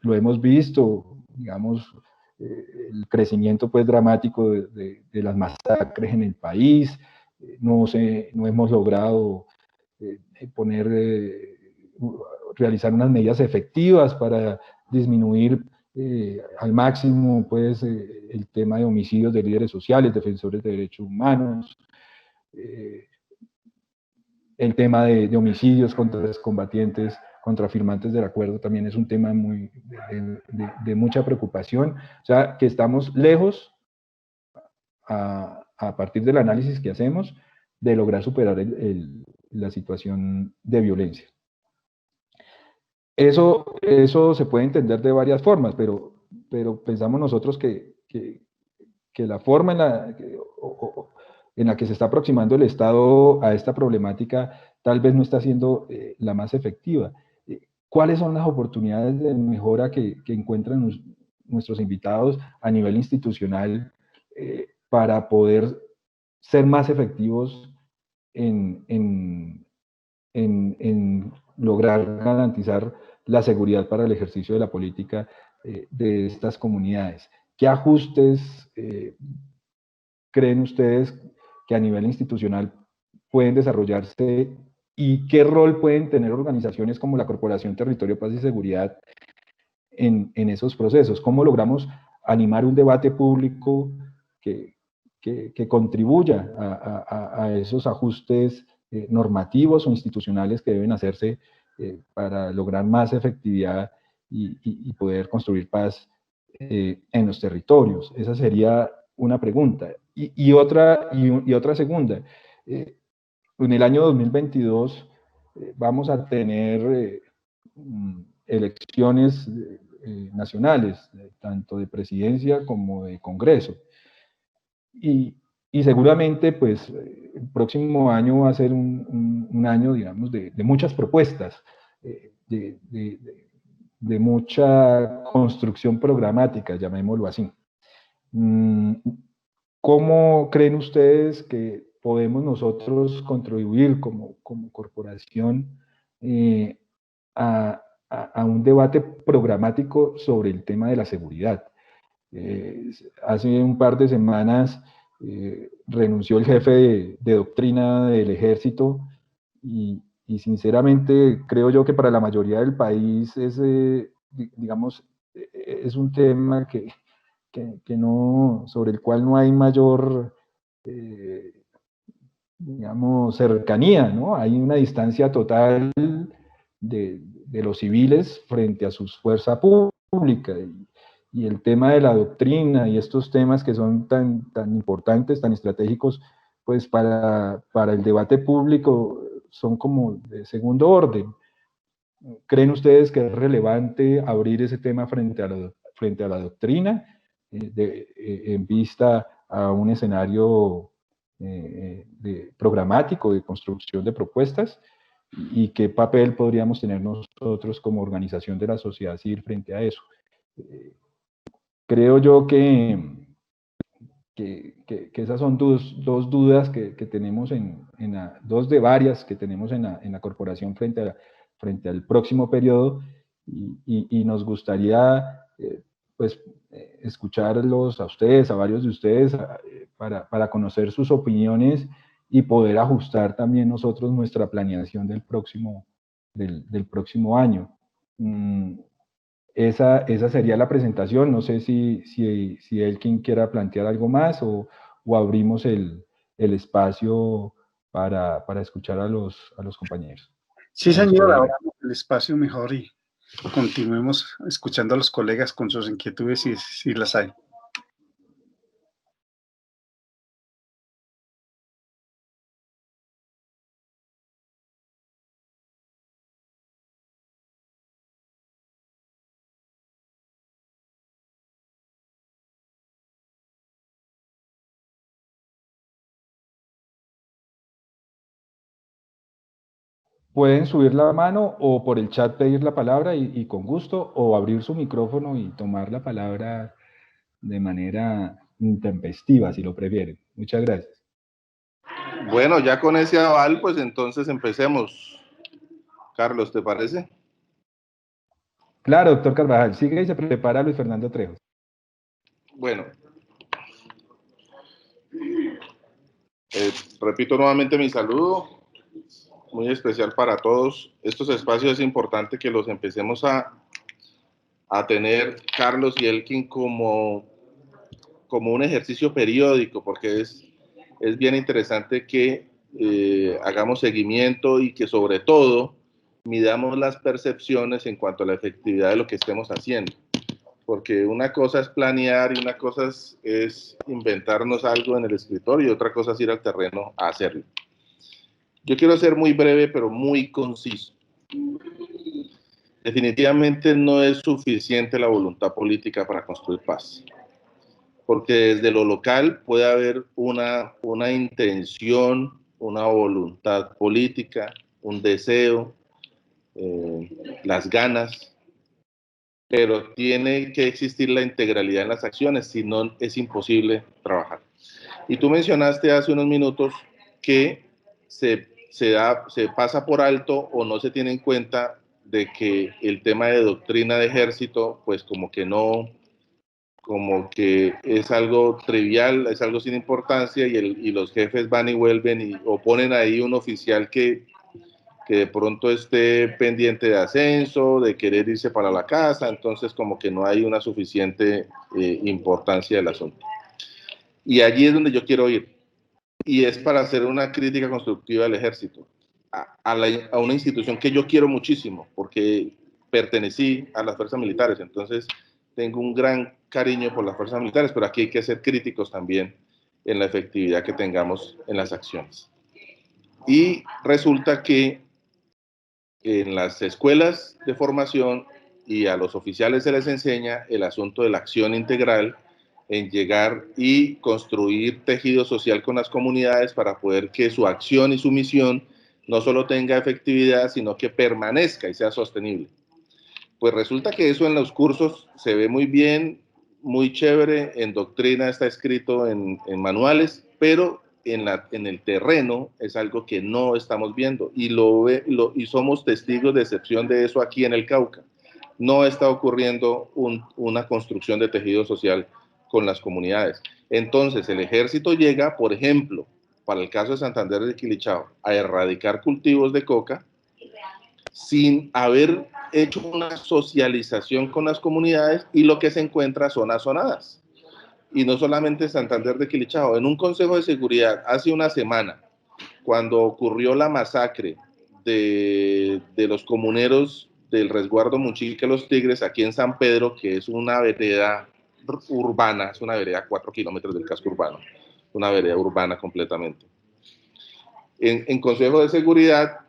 Lo hemos visto, digamos, el crecimiento pues dramático de las masacres en el país. No hemos logrado realizar unas medidas efectivas para disminuir al máximo pues, el tema de homicidios de líderes sociales, defensores de derechos humanos, el tema de homicidios contra excombatientes, contra firmantes del acuerdo, también es un tema de mucha preocupación. O sea, que estamos lejos, a partir del análisis que hacemos, de lograr superar la situación de violencia. Eso se puede entender de varias formas, pero pensamos nosotros que la forma en la que se está aproximando el Estado a esta problemática tal vez no está siendo la más efectiva. ¿Cuáles son las oportunidades de mejora que encuentran nuestros invitados a nivel institucional para poder ser más efectivos en lograr garantizar la seguridad para el ejercicio de la política de estas comunidades? ¿Qué ajustes creen ustedes que a nivel institucional pueden desarrollarse y qué rol pueden tener organizaciones como la Corporación Territorio, Paz y Seguridad en esos procesos? ¿Cómo logramos animar un debate público que contribuya a esos ajustes normativos o institucionales que deben hacerse para lograr más efectividad y poder construir paz en los territorios? Esa sería una pregunta. Y otra segunda. En el año 2022 vamos a tener elecciones nacionales, tanto de presidencia como de Congreso. Y seguramente, pues, el próximo año va a ser un año, digamos, de muchas propuestas, de mucha construcción programática, llamémoslo así. ¿Cómo creen ustedes que podemos nosotros contribuir como corporación a un debate programático sobre el tema de la seguridad? Hace un par de semanas renunció el jefe de doctrina del ejército y sinceramente creo yo que para la mayoría del país digamos, es un tema sobre el cual no hay mayor, digamos, cercanía, ¿no? Hay una distancia total de los civiles frente a su fuerza pública. Y el tema de la doctrina y estos temas que son tan importantes, tan estratégicos, pues para el debate público son como de segundo orden. ¿Creen ustedes que es relevante abrir ese tema frente a la doctrina en vista a un escenario programático de construcción de propuestas y qué papel podríamos tener nosotros como organización de la sociedad civil frente a eso. Creo yo que esas son dos dudas que tenemos dos de varias que tenemos en la corporación frente al próximo periodo y nos gustaría pues escucharlos a ustedes, a varios de ustedes, para conocer sus opiniones y poder ajustar también nosotros nuestra planeación del próximo año. Esa sería la presentación. No sé si Elkin quiera plantear algo más o abrimos el espacio para escuchar a los compañeros. Sí, señor, ahora el espacio mejor y continuemos escuchando a los colegas con sus inquietudes si las hay. Pueden subir la mano o por el chat pedir la palabra y con gusto, o abrir su micrófono y tomar la palabra de manera intempestiva, si lo prefieren. Muchas gracias. Bueno, ya con ese aval, pues entonces empecemos. Carlos, ¿te parece? Claro, doctor Carvajal. Sigue y se prepara Luis Fernando Trejos. Bueno. Repito nuevamente mi saludo, muy especial para todos. Estos espacios es importante que los empecemos a tener, Carlos y Elkin, como un ejercicio periódico, porque es bien interesante que hagamos seguimiento y que sobre todo midamos las percepciones en cuanto a la efectividad de lo que estemos haciendo. Porque una cosa es planear y una cosa es inventarnos algo en el escritorio y otra cosa es ir al terreno a hacerlo. Yo quiero ser muy breve, pero muy conciso. Definitivamente no es suficiente la voluntad política para construir paz. Porque desde lo local puede haber una intención, una voluntad política, un deseo, las ganas, pero tiene que existir la integralidad en las acciones, si no es imposible trabajar. Y tú mencionaste hace unos minutos que se pasa por alto o no se tiene en cuenta de que el tema de doctrina de ejército, pues como que es algo trivial, es algo sin importancia y los jefes van y vuelven o ponen ahí un oficial que de pronto esté pendiente de ascenso, de querer irse para la casa, entonces como que no hay una suficiente importancia del asunto. Y allí es donde yo quiero ir, y es para hacer una crítica constructiva al ejército, a una institución que yo quiero muchísimo, porque pertenecí a las fuerzas militares, entonces tengo un gran cariño por las fuerzas militares, pero aquí hay que ser críticos también en la efectividad que tengamos en las acciones. Y resulta que en las escuelas de formación y a los oficiales se les enseña el asunto de la acción integral en llegar y construir tejido social con las comunidades para poder que su acción y su misión no solo tenga efectividad, sino que permanezca y sea sostenible. Pues resulta que eso en los cursos se ve muy bien, muy chévere, en doctrina está escrito en manuales, pero en el terreno es algo que no estamos viendo y somos testigos de excepción de eso aquí en el Cauca. No está ocurriendo una construcción de tejido social con las comunidades. Entonces el ejército llega, por ejemplo, para el caso de Santander de Quilichao, a erradicar cultivos de coca sin haber hecho una socialización con las comunidades, y lo que se encuentra son azonadas. Y no solamente Santander de Quilichao, en un consejo de seguridad hace una semana, cuando ocurrió la masacre de los comuneros del resguardo Munchique Los Tigres aquí en San Pedro, que es una vereda urbana, es una vereda a 4 kilómetros del casco urbano, una vereda urbana completamente. En Consejo de Seguridad,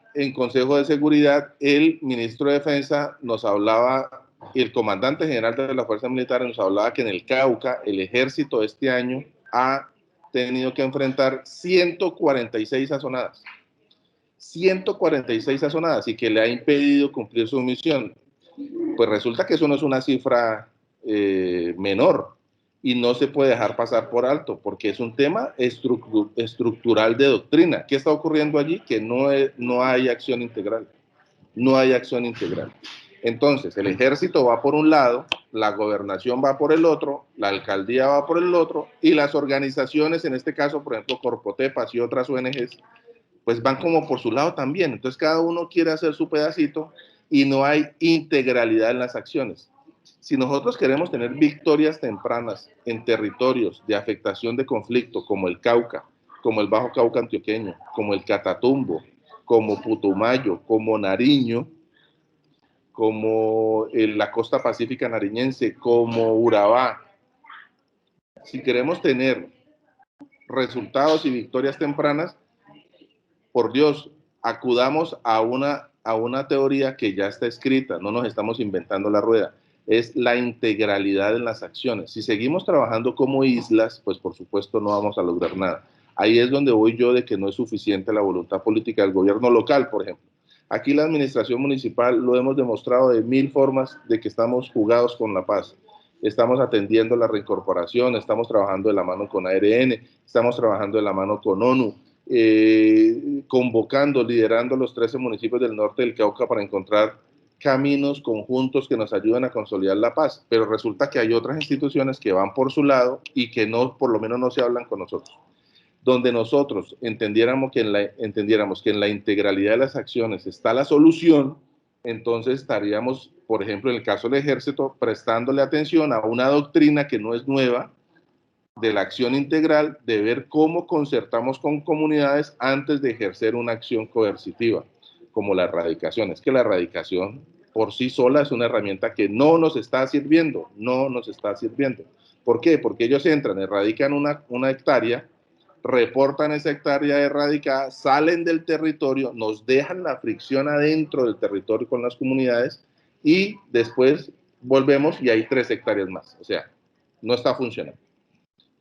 el ministro de Defensa nos hablaba, y el comandante general de la Fuerza Militar nos hablaba que en el Cauca el ejército este año ha tenido que enfrentar 146 azonadas. 146 azonadas y que le ha impedido cumplir su misión. Pues resulta que eso no es una cifra menor y no se puede dejar pasar por alto porque es un tema estructural de doctrina. ¿Qué está ocurriendo allí? Que no hay acción integral. No hay acción integral. Entonces, el ejército va por un lado, la gobernación va por el otro, la alcaldía va por el otro y las organizaciones, en este caso, por ejemplo, Corpotepas y otras ONGs, pues van como por su lado también. Entonces cada uno quiere hacer su pedacito y no hay integralidad en las acciones. Si nosotros queremos tener victorias tempranas en territorios de afectación de conflicto como el Cauca, como el Bajo Cauca antioqueño, como el Catatumbo, como Putumayo, como Nariño, como la costa pacífica nariñense, como Urabá, si queremos tener resultados y victorias tempranas, por Dios, acudamos a una teoría que ya está escrita, no nos estamos inventando la rueda, es la integralidad en las acciones. Si seguimos trabajando como islas, pues por supuesto no vamos a lograr nada. Ahí es donde voy yo de que no es suficiente la voluntad política del gobierno local, por ejemplo. Aquí la administración municipal lo hemos demostrado de 1000 formas de que estamos jugados con la paz. Estamos atendiendo la reincorporación, estamos trabajando de la mano con ARN, estamos trabajando de la mano con ONU, convocando, liderando los 13 municipios del norte del Cauca para encontrar caminos conjuntos que nos ayuden a consolidar la paz, pero resulta que hay otras instituciones que van por su lado y que no, por lo menos no se hablan con nosotros. Donde nosotros entendiéramos que en la integralidad de las acciones está la solución, entonces estaríamos, por ejemplo, en el caso del ejército, prestándole atención a una doctrina que no es nueva, de la acción integral, de ver cómo concertamos con comunidades antes de ejercer una acción coercitiva, como la erradicación. Es que la erradicación por sí sola es una herramienta que no nos está sirviendo, no nos está sirviendo. ¿Por qué? Porque ellos entran, erradican una hectárea, reportan esa hectárea erradicada, salen del territorio, nos dejan la fricción adentro del territorio con las comunidades y después volvemos y hay 3 hectáreas más. O sea, no está funcionando.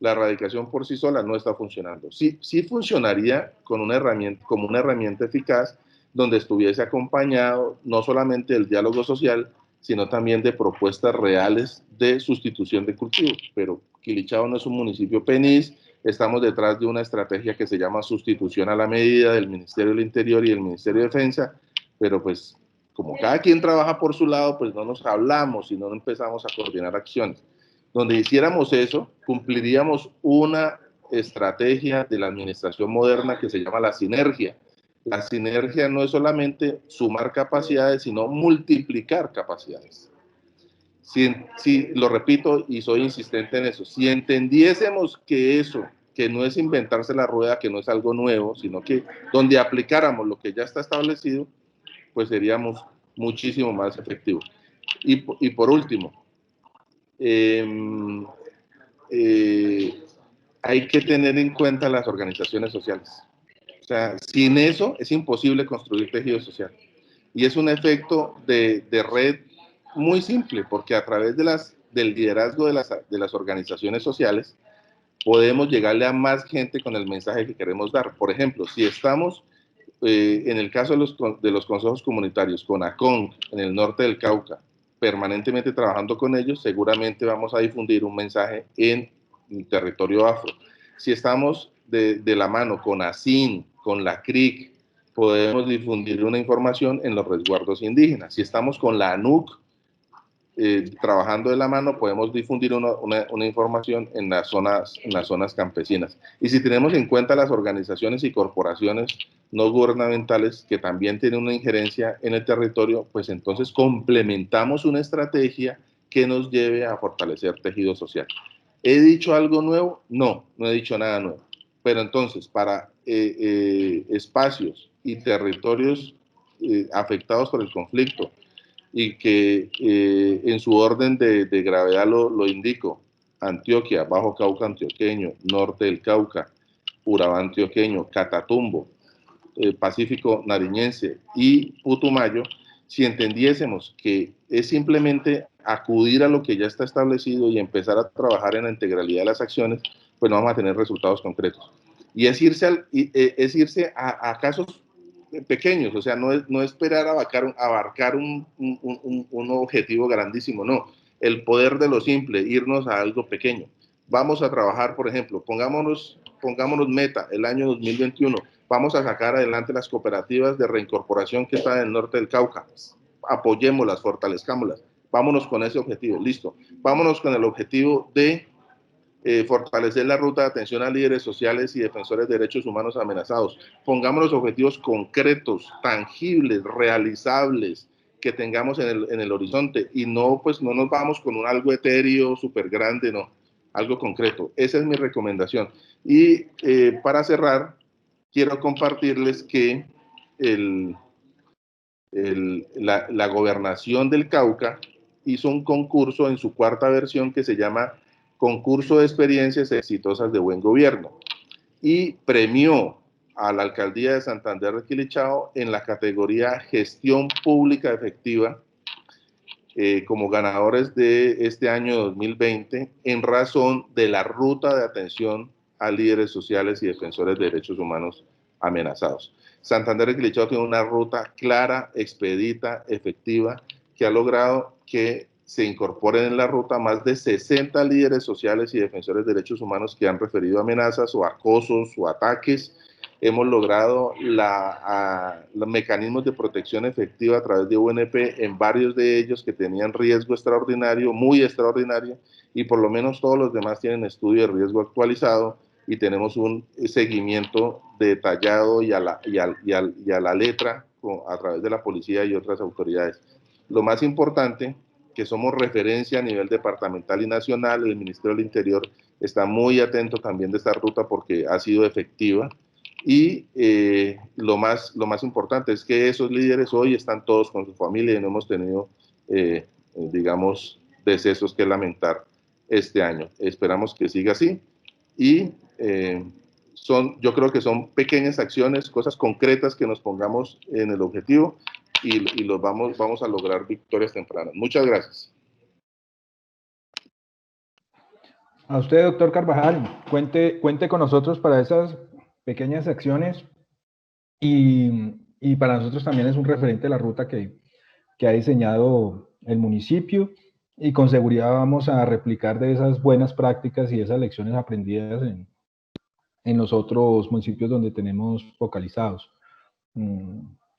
La erradicación por sí sola no está funcionando. Sí funcionaría con una herramienta, como una herramienta eficaz donde estuviese acompañado no solamente del diálogo social, sino también de propuestas reales de sustitución de cultivos. Pero Quilichao no es un municipio PENIS, estamos detrás de una estrategia que se llama sustitución a la medida del Ministerio del Interior y del Ministerio de Defensa, pero pues como cada quien trabaja por su lado, pues no nos hablamos y no empezamos a coordinar acciones. Donde hiciéramos eso, cumpliríamos una estrategia de la administración moderna que se llama la sinergia. La sinergia no es solamente sumar capacidades, sino multiplicar capacidades. Si lo repito y soy insistente en eso, si entendiésemos que eso, que no es inventarse la rueda, que no es algo nuevo, sino que donde aplicáramos lo que ya está establecido, pues seríamos muchísimo más efectivos. Y por último, hay que tener en cuenta las organizaciones sociales. O sea, sin eso es imposible construir tejido social. Y es un efecto de red muy simple, porque a través del liderazgo de las organizaciones sociales podemos llegarle a más gente con el mensaje que queremos dar. Por ejemplo, si estamos, en el caso de los consejos comunitarios, con ACON en el norte del Cauca, permanentemente trabajando con ellos, seguramente vamos a difundir un mensaje en el territorio afro. Si estamos de la mano con ASIN, con la CRIC, podemos difundir una información en los resguardos indígenas. Si estamos con la ANUC, trabajando de la mano, podemos difundir una información en las zonas campesinas. Y si tenemos en cuenta las organizaciones y corporaciones no gubernamentales que también tienen una injerencia en el territorio, pues entonces complementamos una estrategia que nos lleve a fortalecer tejido social. ¿He dicho algo nuevo? No, no he dicho nada nuevo. Pero entonces, para espacios y territorios afectados por el conflicto, y que en su orden de gravedad lo indico: Antioquia, Bajo Cauca antioqueño, Norte del Cauca, Urabá antioqueño, Catatumbo, Pacífico nariñense y Putumayo, si entendiésemos que es simplemente acudir a lo que ya está establecido y empezar a trabajar en la integralidad de las acciones, pues no vamos a tener resultados concretos. Y es irse a casos pequeños, o sea, no esperar abarcar un objetivo grandísimo, no. El poder de lo simple, irnos a algo pequeño. Vamos a trabajar, por ejemplo, pongámonos meta, el año 2021, vamos a sacar adelante las cooperativas de reincorporación que están en el norte del Cauca. Apoyémoslas, fortalezcámoslas. Vámonos con ese objetivo, listo. Vámonos con el objetivo de fortalecer la ruta de atención a líderes sociales y defensores de derechos humanos amenazados. Pongamos los objetivos concretos, tangibles, realizables, que tengamos en el horizonte, y no, pues no nos vamos con un algo etéreo, súper grande, no, algo concreto. Esa es mi recomendación. Y para cerrar, quiero compartirles que la gobernación del Cauca hizo un concurso en su cuarta versión que se llama Concurso de Experiencias Exitosas de Buen Gobierno, y premió a la Alcaldía de Santander de Quilichao en la categoría Gestión Pública Efectiva como ganadores de este año 2020 en razón de la ruta de atención a líderes sociales y defensores de derechos humanos amenazados. Santander de Quilichao tiene una ruta clara, expedita, efectiva, que ha logrado que se incorporen en la ruta más de 60 líderes sociales y defensores de derechos humanos que han referido amenazas o acosos o ataques. Hemos logrado los mecanismos de protección efectiva a través de UNP en varios de ellos que tenían riesgo extraordinario, muy extraordinario, y por lo menos todos los demás tienen estudio de riesgo actualizado, y tenemos un seguimiento detallado y a la letra a través de la policía y otras autoridades. Lo más importante, que somos referencia a nivel departamental y nacional. El Ministerio del Interior está muy atento también de esta ruta porque ha sido efectiva, y lo más importante es que esos líderes hoy están todos con su familia y no hemos tenido, digamos, decesos que lamentar este año. Esperamos que siga así, y yo creo que son pequeñas acciones, cosas concretas que nos pongamos en el objetivo, y vamos a lograr victorias tempranas. Muchas gracias. A usted, doctor Carvajal, cuente con nosotros para esas pequeñas acciones, y para nosotros también es un referente la ruta que ha diseñado el municipio, y con seguridad vamos a replicar de esas buenas prácticas y esas lecciones aprendidas en los otros municipios donde tenemos focalizados.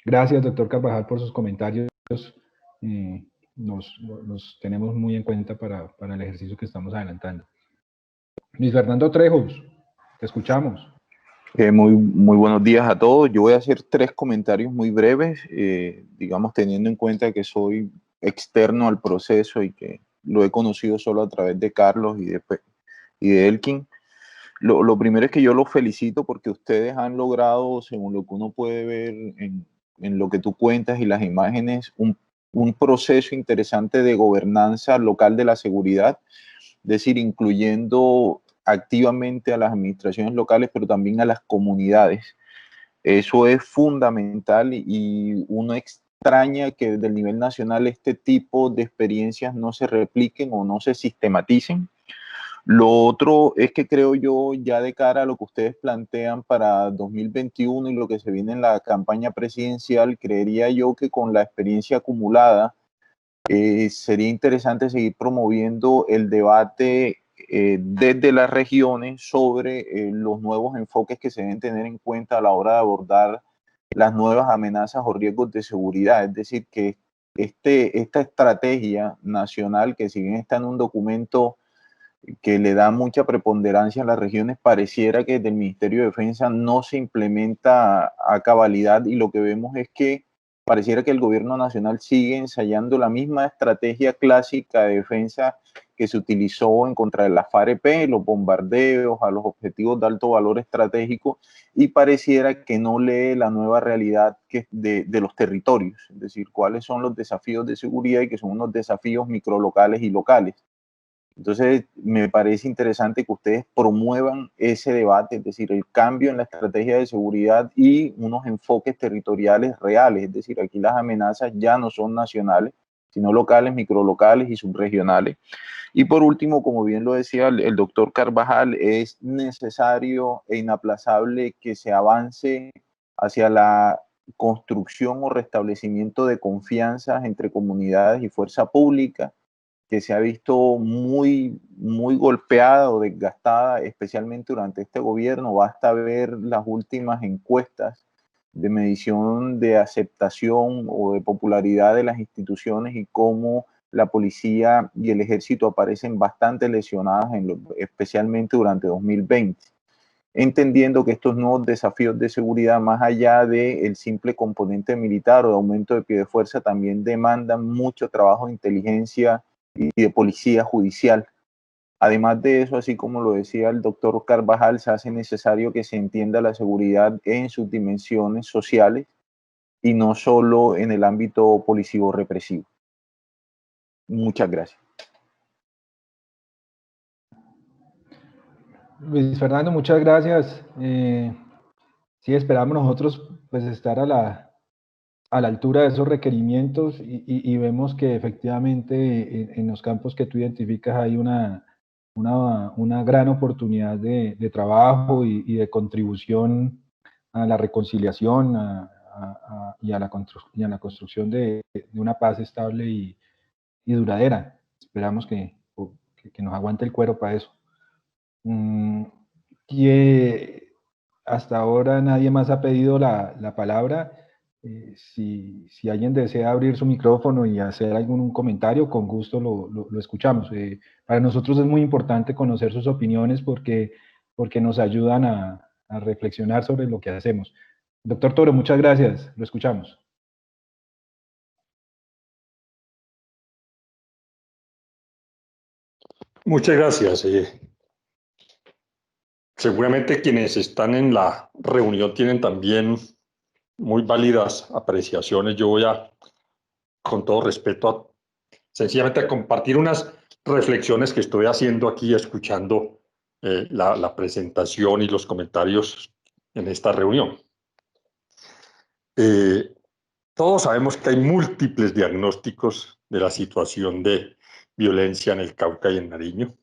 Gracias, doctor Carvajal, por sus comentarios. Nos tenemos muy en cuenta para el ejercicio que estamos adelantando. Luis Fernando Trejos, te escuchamos. Muy buenos días a todos. Yo voy a hacer 3 comentarios muy breves, digamos, teniendo en cuenta que soy externo al proceso y que lo he conocido solo a través de Carlos y de Elkin. Lo primero es que yo los felicito porque ustedes han logrado, según lo que uno puede ver en lo que tú cuentas y las imágenes, un proceso interesante de gobernanza local de la seguridad, es decir, incluyendo activamente a las administraciones locales, pero también a las comunidades. Eso es fundamental, y uno extraña que desde el nivel nacional este tipo de experiencias no se repliquen o no se sistematicen. Lo otro es que creo yo, ya de cara a lo que ustedes plantean para 2021 y lo que se viene en la campaña presidencial, creería yo que con la experiencia acumulada sería interesante seguir promoviendo el debate desde las regiones sobre los nuevos enfoques que se deben tener en cuenta a la hora de abordar las nuevas amenazas o riesgos de seguridad. Es decir, que esta estrategia nacional, que si bien está en un documento que le da mucha preponderancia a las regiones, pareciera que desde el Ministerio de Defensa no se implementa a cabalidad, y lo que vemos es que pareciera que el gobierno nacional sigue ensayando la misma estrategia clásica de defensa que se utilizó en contra de la FAREP, los bombardeos a los objetivos de alto valor estratégico, y pareciera que no lee la nueva realidad de los territorios, es decir, cuáles son los desafíos de seguridad, y que son unos desafíos microlocales y locales. Entonces, me parece interesante que ustedes promuevan ese debate, es decir, el cambio en la estrategia de seguridad y unos enfoques territoriales reales. Es decir, aquí las amenazas ya no son nacionales, sino locales, microlocales y subregionales. Y por último, como bien lo decía el doctor Carvajal, es necesario e inaplazable que se avance hacia la construcción o restablecimiento de confianza entre comunidades y fuerza pública, que se ha visto muy golpeada o desgastada, especialmente durante este gobierno. Basta ver las últimas encuestas de medición de aceptación o de popularidad de las instituciones y cómo la policía y el ejército aparecen bastante lesionadas, especialmente durante 2020. Entendiendo que estos nuevos desafíos de seguridad, más allá del simple componente militar o de aumento de pie de fuerza, también demandan mucho trabajo de inteligencia y de policía judicial. Además de eso, así como lo decía el doctor Carvajal, se hace necesario que se entienda la seguridad en sus dimensiones sociales y no solo en el ámbito policivo represivo. Muchas gracias. Luis Fernando, muchas gracias. Sí, esperamos nosotros pues estar a la altura de esos requerimientos y vemos que efectivamente en los campos que tú identificas hay una gran oportunidad de trabajo y de contribución a la reconciliación y a la construcción de una paz estable y duradera. Esperamos que nos aguante el cuero para eso. Hasta ahora nadie más ha pedido la palabra. Si alguien desea abrir su micrófono y hacer algún comentario, con gusto lo escuchamos. Para nosotros es muy importante conocer sus opiniones porque nos ayudan a reflexionar sobre lo que hacemos. Doctor Toro, muchas gracias. Lo escuchamos. Muchas gracias. Seguramente quienes están en la reunión tienen también muy válidas apreciaciones. Yo voy con todo respeto, sencillamente a compartir unas reflexiones que estoy haciendo aquí, escuchando la presentación y los comentarios en esta reunión. Todos sabemos que hay múltiples diagnósticos de la situación de violencia en el Cauca y en Nariño.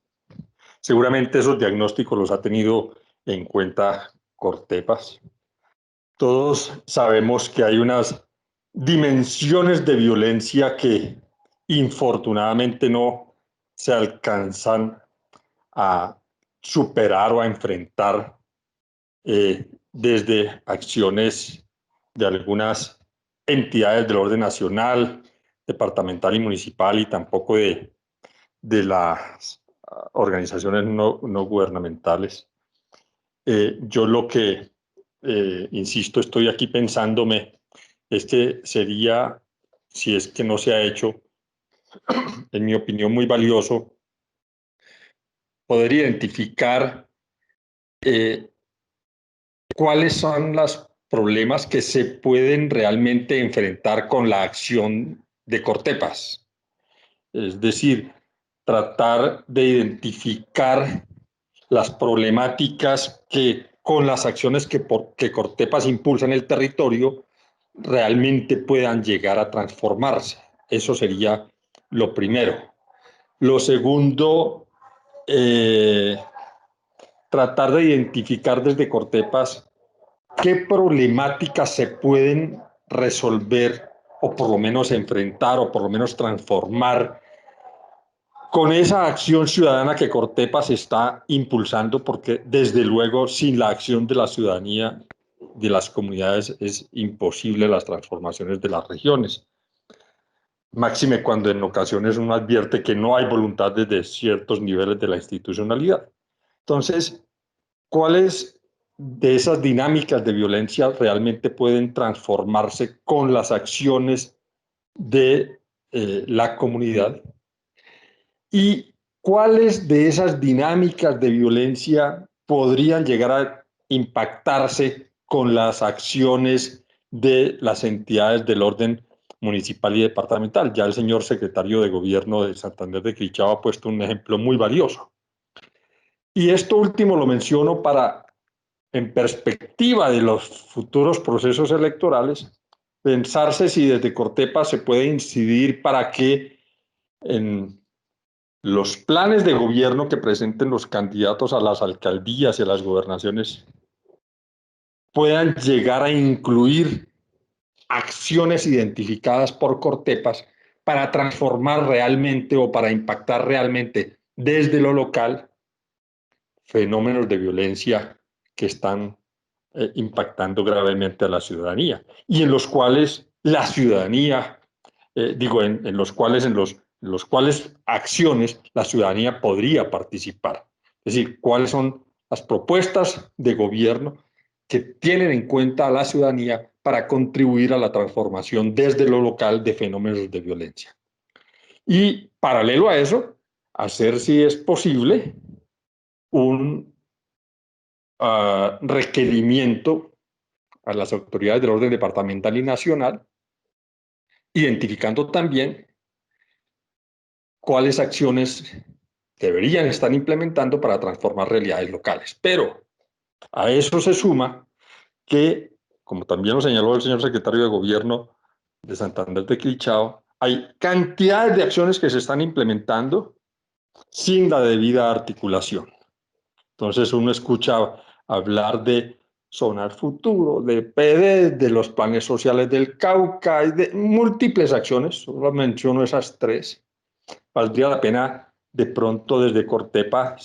Seguramente esos diagnósticos los ha tenido en cuenta Cortepas. Todos sabemos que hay unas dimensiones de violencia que infortunadamente no se alcanzan a superar o a enfrentar desde acciones de algunas entidades del orden nacional, departamental y municipal, y tampoco de las organizaciones no gubernamentales. Yo lo que, insisto, estoy aquí pensándome, sería, si es que no se ha hecho, en mi opinión, muy valioso, poder identificar cuáles son los problemas que se pueden realmente enfrentar con la acción de Cortepas. Es decir, tratar de identificar las problemáticas que con las acciones que Cortepas impulsa en el territorio realmente puedan llegar a transformarse. Eso sería lo primero. Lo segundo, tratar de identificar desde Cortepas qué problemáticas se pueden resolver o por lo menos enfrentar o por lo menos transformar con esa acción ciudadana que Cortepas está impulsando, porque desde luego sin la acción de la ciudadanía, de las comunidades, es imposible las transformaciones de las regiones. Máxime cuando en ocasiones uno advierte que no hay voluntad desde ciertos niveles de la institucionalidad. Entonces, ¿cuáles de esas dinámicas de violencia realmente pueden transformarse con las acciones de la comunidad? ¿Y cuáles de esas dinámicas de violencia podrían llegar a impactarse con las acciones de las entidades del orden municipal y departamental? Ya el señor secretario de Gobierno de Santander de Quilichao ha puesto un ejemplo muy valioso. Y esto último lo menciono para, en perspectiva de los futuros procesos electorales, pensarse si desde Cortepa se puede incidir para que en los planes de gobierno que presenten los candidatos a las alcaldías y a las gobernaciones puedan llegar a incluir acciones identificadas por Cortepas para transformar realmente o para impactar realmente desde lo local fenómenos de violencia que están impactando gravemente a la ciudadanía y en los cuales la ciudadanía, en los cuales acciones la ciudadanía podría participar. Es decir, cuáles son las propuestas de gobierno que tienen en cuenta a la ciudadanía para contribuir a la transformación desde lo local de fenómenos de violencia. Y paralelo a eso, hacer, si es posible, un requerimiento a las autoridades del orden departamental y nacional, identificando también cuáles acciones deberían estar implementando para transformar realidades locales. Pero a eso se suma que, como también lo señaló el señor secretario de Gobierno de Santander de Quilichao, hay cantidades de acciones que se están implementando sin la debida articulación. Entonces uno escucha hablar de Sonar Futuro, de PD, de los planes sociales del Cauca, y de múltiples acciones, solo menciono esas tres. Valdría la pena de pronto desde Cortepa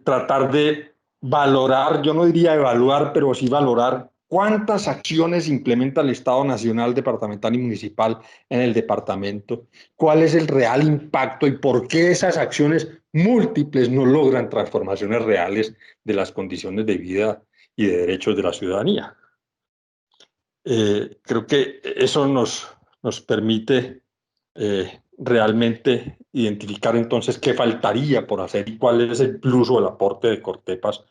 tratar de valorar, yo no diría evaluar, pero sí valorar cuántas acciones implementa el Estado nacional, departamental y municipal en el departamento, cuál es el real impacto y por qué esas acciones múltiples no logran transformaciones reales de las condiciones de vida y de derechos de la ciudadanía. Creo que eso nos permite realmente identificar entonces qué faltaría por hacer y cuál es el plus o el aporte de Cortepas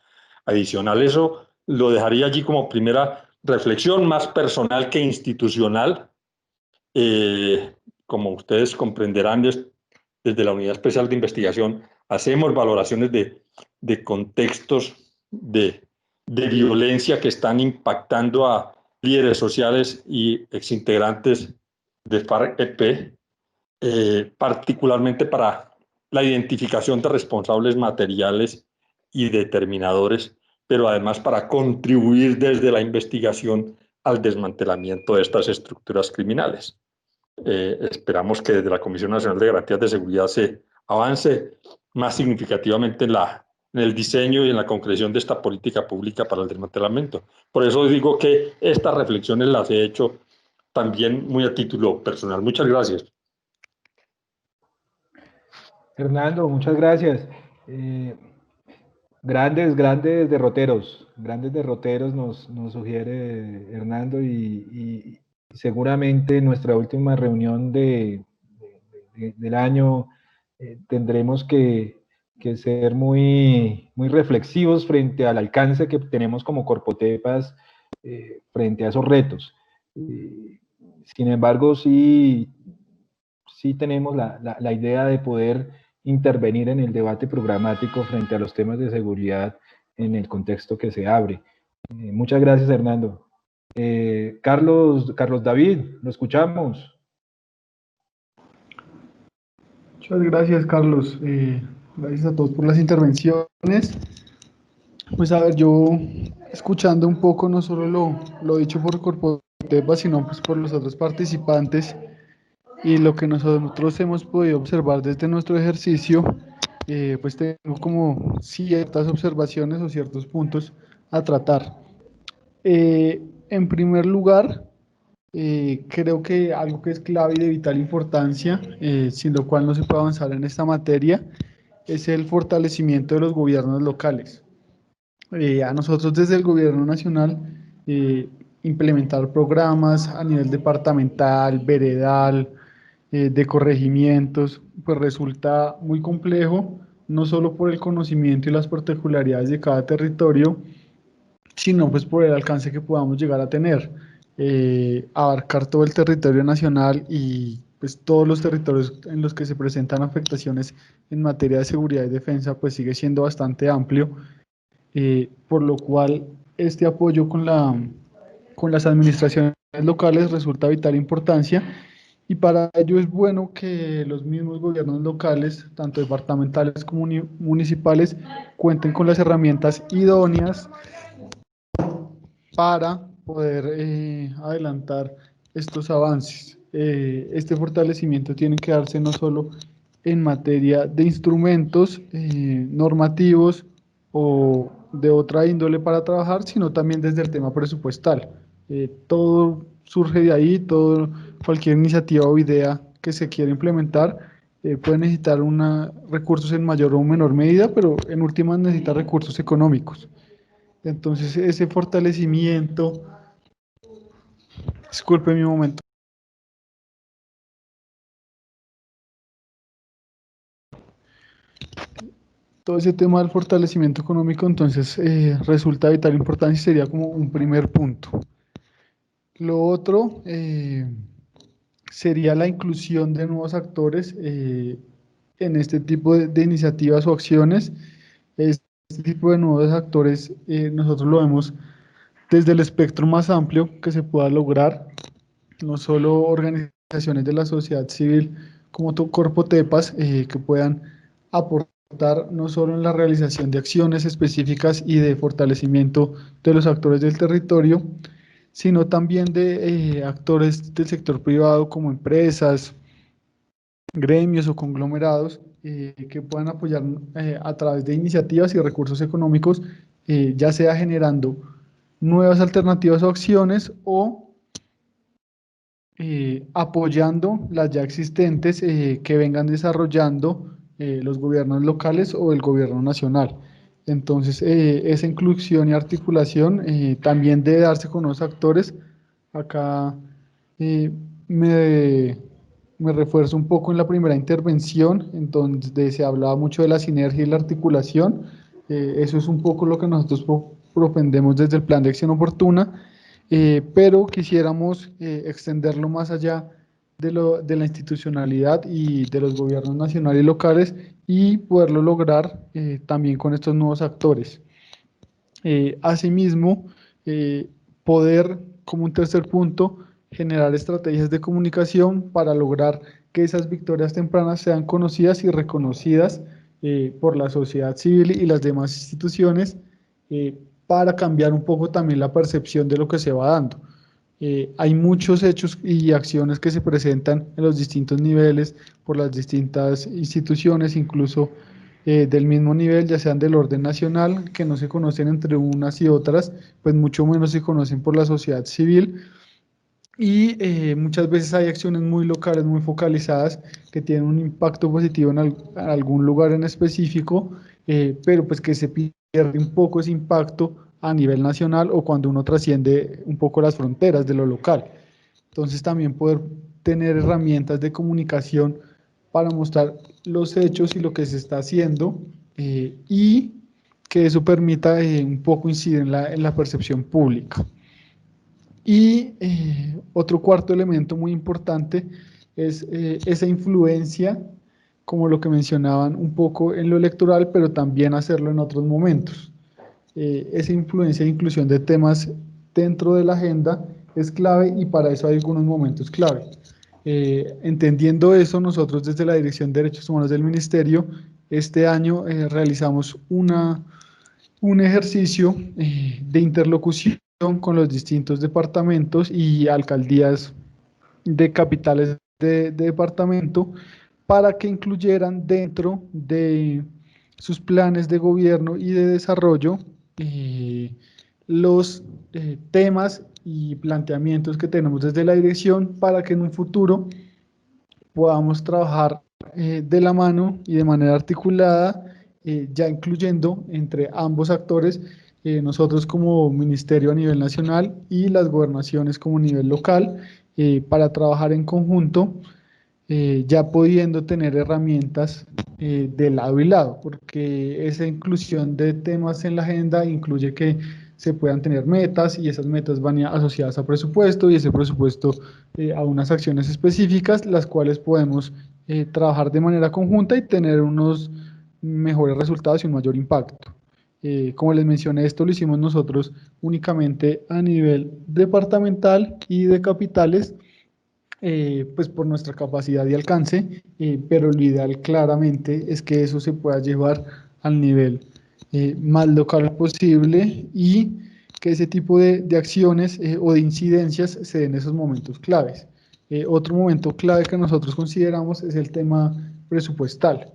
adicional. Eso lo dejaría allí como primera reflexión, más personal que institucional. Como ustedes comprenderán, desde la Unidad Especial de Investigación hacemos valoraciones de contextos de violencia que están impactando a líderes sociales y exintegrantes de FARC-EP, particularmente para la identificación de responsables materiales y determinadores, pero además para contribuir desde la investigación al desmantelamiento de estas estructuras criminales. Esperamos que desde la Comisión Nacional de Garantías de Seguridad se avance más significativamente en el diseño y en la concreción de esta política pública para el desmantelamiento. Por eso digo que estas reflexiones las he hecho también muy a título personal. Muchas gracias. Hernando, muchas gracias. Grandes derroteros nos sugiere Hernando y seguramente en nuestra última reunión del año tendremos que ser muy reflexivos frente al alcance que tenemos como Corpotepas frente a esos retos. Sin embargo, sí tenemos la idea de poder intervenir en el debate programático frente a los temas de seguridad en el contexto que se abre. Muchas gracias, Hernando. Carlos David, lo escuchamos. Muchas gracias, Carlos. Gracias a todos por las intervenciones. Pues a ver, yo escuchando un poco no solo lo dicho por Corpotepa, sino pues por los otros participantes y lo que nosotros hemos podido observar desde nuestro ejercicio, pues tengo como ciertas observaciones o ciertos puntos a tratar. En primer lugar, creo que algo que es clave y de vital importancia, sin lo cual no se puede avanzar en esta materia, es el fortalecimiento de los gobiernos locales. A nosotros desde el gobierno nacional, implementar programas a nivel departamental, veredal, de corregimientos, pues resulta muy complejo, no solo por el conocimiento y las particularidades de cada territorio, sino pues por el alcance que podamos llegar a tener. Abarcar todo el territorio nacional y pues todos los territorios en los que se presentan afectaciones en materia de seguridad y defensa, pues sigue siendo bastante amplio, por lo cual este apoyo con la con las administraciones locales resulta de vital importancia, y para ello es bueno que los mismos gobiernos locales, tanto departamentales como municipales, cuenten con las herramientas idóneas para poder adelantar estos avances. Este fortalecimiento tiene que darse no solo en materia de instrumentos normativos o de otra índole para trabajar, sino también desde el tema presupuestal. Todo surge de ahí, cualquier iniciativa o idea que se quiera implementar puede necesitar recursos en mayor o menor medida, pero en últimas necesita recursos económicos. Entonces, ese fortalecimiento, disculpe mi momento. Todo ese tema del fortalecimiento económico, entonces, resulta de vital importancia y sería como un primer punto. Lo otro sería la inclusión de nuevos actores en este tipo de iniciativas o acciones. Este tipo de nuevos actores nosotros lo vemos desde el espectro más amplio que se pueda lograr, no solo organizaciones de la sociedad civil como Corpotepas que puedan aportar no solo en la realización de acciones específicas y de fortalecimiento de los actores del territorio, sino también de actores del sector privado como empresas, gremios o conglomerados que puedan apoyar a través de iniciativas y recursos económicos, ya sea generando nuevas alternativas o acciones o apoyando las ya existentes que vengan desarrollando los gobiernos locales o el gobierno nacional. Entonces, esa inclusión y articulación también debe darse con los actores. Acá me refuerzo un poco en la primera intervención, en donde se hablaba mucho de la sinergia y la articulación. Eso es un poco lo que nosotros propendemos desde el Plan de Acción Oportuna, pero quisiéramos extenderlo más allá de la institucionalidad y de los gobiernos nacionales y locales y poderlo lograr también con estos nuevos actores. Asimismo, poder, como un tercer punto, generar estrategias de comunicación para lograr que esas victorias tempranas sean conocidas y reconocidas por la sociedad civil y las demás instituciones para cambiar un poco también la percepción de lo que se va dando. Hay muchos hechos y acciones que se presentan en los distintos niveles por las distintas instituciones, incluso del mismo nivel, ya sean del orden nacional, que no se conocen entre unas y otras, pues mucho menos se conocen por la sociedad civil. Y muchas veces hay acciones muy locales, muy focalizadas, que tienen un impacto positivo en algún lugar en específico, pero pues que se pierde un poco ese impacto a nivel nacional o cuando uno trasciende un poco las fronteras de lo local. Entonces también poder tener herramientas de comunicación para mostrar los hechos y lo que se está haciendo y que eso permita un poco incidir en la percepción pública. Y otro cuarto elemento muy importante es esa influencia, como lo que mencionaban un poco en lo electoral, pero también hacerlo en otros momentos. Esa influencia e inclusión de temas dentro de la agenda es clave y para eso hay algunos momentos clave. Entendiendo eso, nosotros desde la Dirección de Derechos Humanos del Ministerio, este año realizamos un ejercicio de interlocución con los distintos departamentos y alcaldías de capitales de departamento para que incluyeran dentro de sus planes de gobierno y de desarrollo los temas y planteamientos que tenemos desde la dirección para que en un futuro podamos trabajar de la mano y de manera articulada, ya incluyendo entre ambos actores, nosotros como ministerio a nivel nacional y las gobernaciones como nivel local, para trabajar en conjunto, ya pudiendo tener herramientas de lado y lado, porque esa inclusión de temas en la agenda incluye que se puedan tener metas y esas metas van asociadas a presupuesto y ese presupuesto a unas acciones específicas, las cuales podemos trabajar de manera conjunta y tener unos mejores resultados y un mayor impacto. Como les mencioné, esto lo hicimos nosotros únicamente a nivel departamental y de capitales, pues por nuestra capacidad y alcance, pero lo ideal claramente es que eso se pueda llevar al nivel más local posible y que ese tipo de acciones o de incidencias se den en esos momentos claves. Otro momento clave que nosotros consideramos es el tema presupuestal.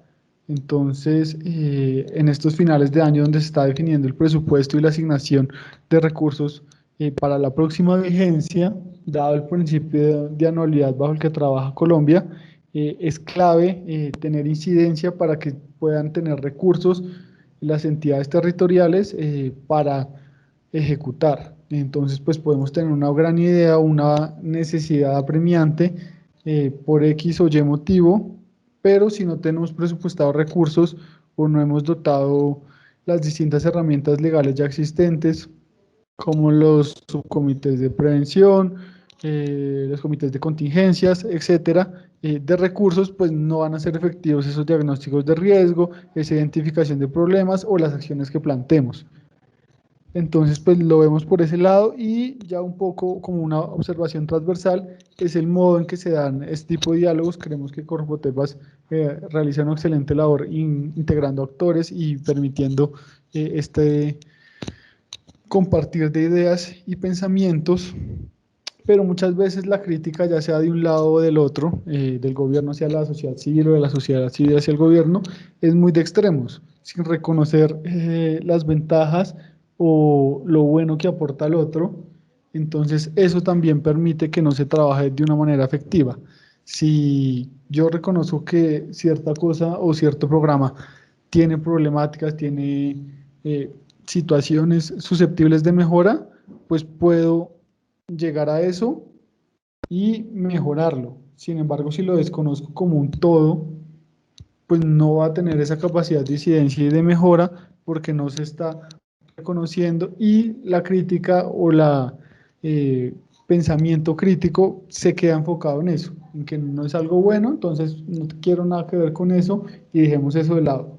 Entonces, en estos finales de año donde se está definiendo el presupuesto y la asignación de recursos para la próxima vigencia, dado el principio de anualidad bajo el que trabaja Colombia, es clave tener incidencia para que puedan tener recursos las entidades territoriales para ejecutar. Entonces, pues podemos tener una gran idea, una necesidad apremiante por X o Y motivo, pero si no tenemos presupuestados recursos o no hemos dotado las distintas herramientas legales ya existentes, como los subcomités de prevención, los comités de contingencias, etcétera, de recursos, pues no van a ser efectivos esos diagnósticos de riesgo, esa identificación de problemas o las acciones que planteemos. Entonces, pues lo vemos por ese lado y ya un poco como una observación transversal es el modo en que se dan este tipo de diálogos. Creemos que Corfotepaz realiza una excelente labor integrando actores y permitiendo este compartir de ideas y pensamientos, pero muchas veces la crítica, ya sea de un lado o del otro, del gobierno hacia la sociedad civil o de la sociedad civil hacia el gobierno, es muy de extremos, sin reconocer las ventajas o lo bueno que aporta el otro. Entonces, eso también permite que no se trabaje de una manera efectiva. Si yo reconozco que cierta cosa o cierto programa tiene problemáticas, tiene situaciones susceptibles de mejora, pues puedo llegar a eso y mejorarlo. Sin embargo, si lo desconozco como un todo, pues no va a tener esa capacidad de incidencia y de mejora porque no se está reconociendo y la crítica o la pensamiento crítico se queda enfocado en eso, en que no es algo bueno, entonces no quiero nada que ver con eso y dejemos eso de lado.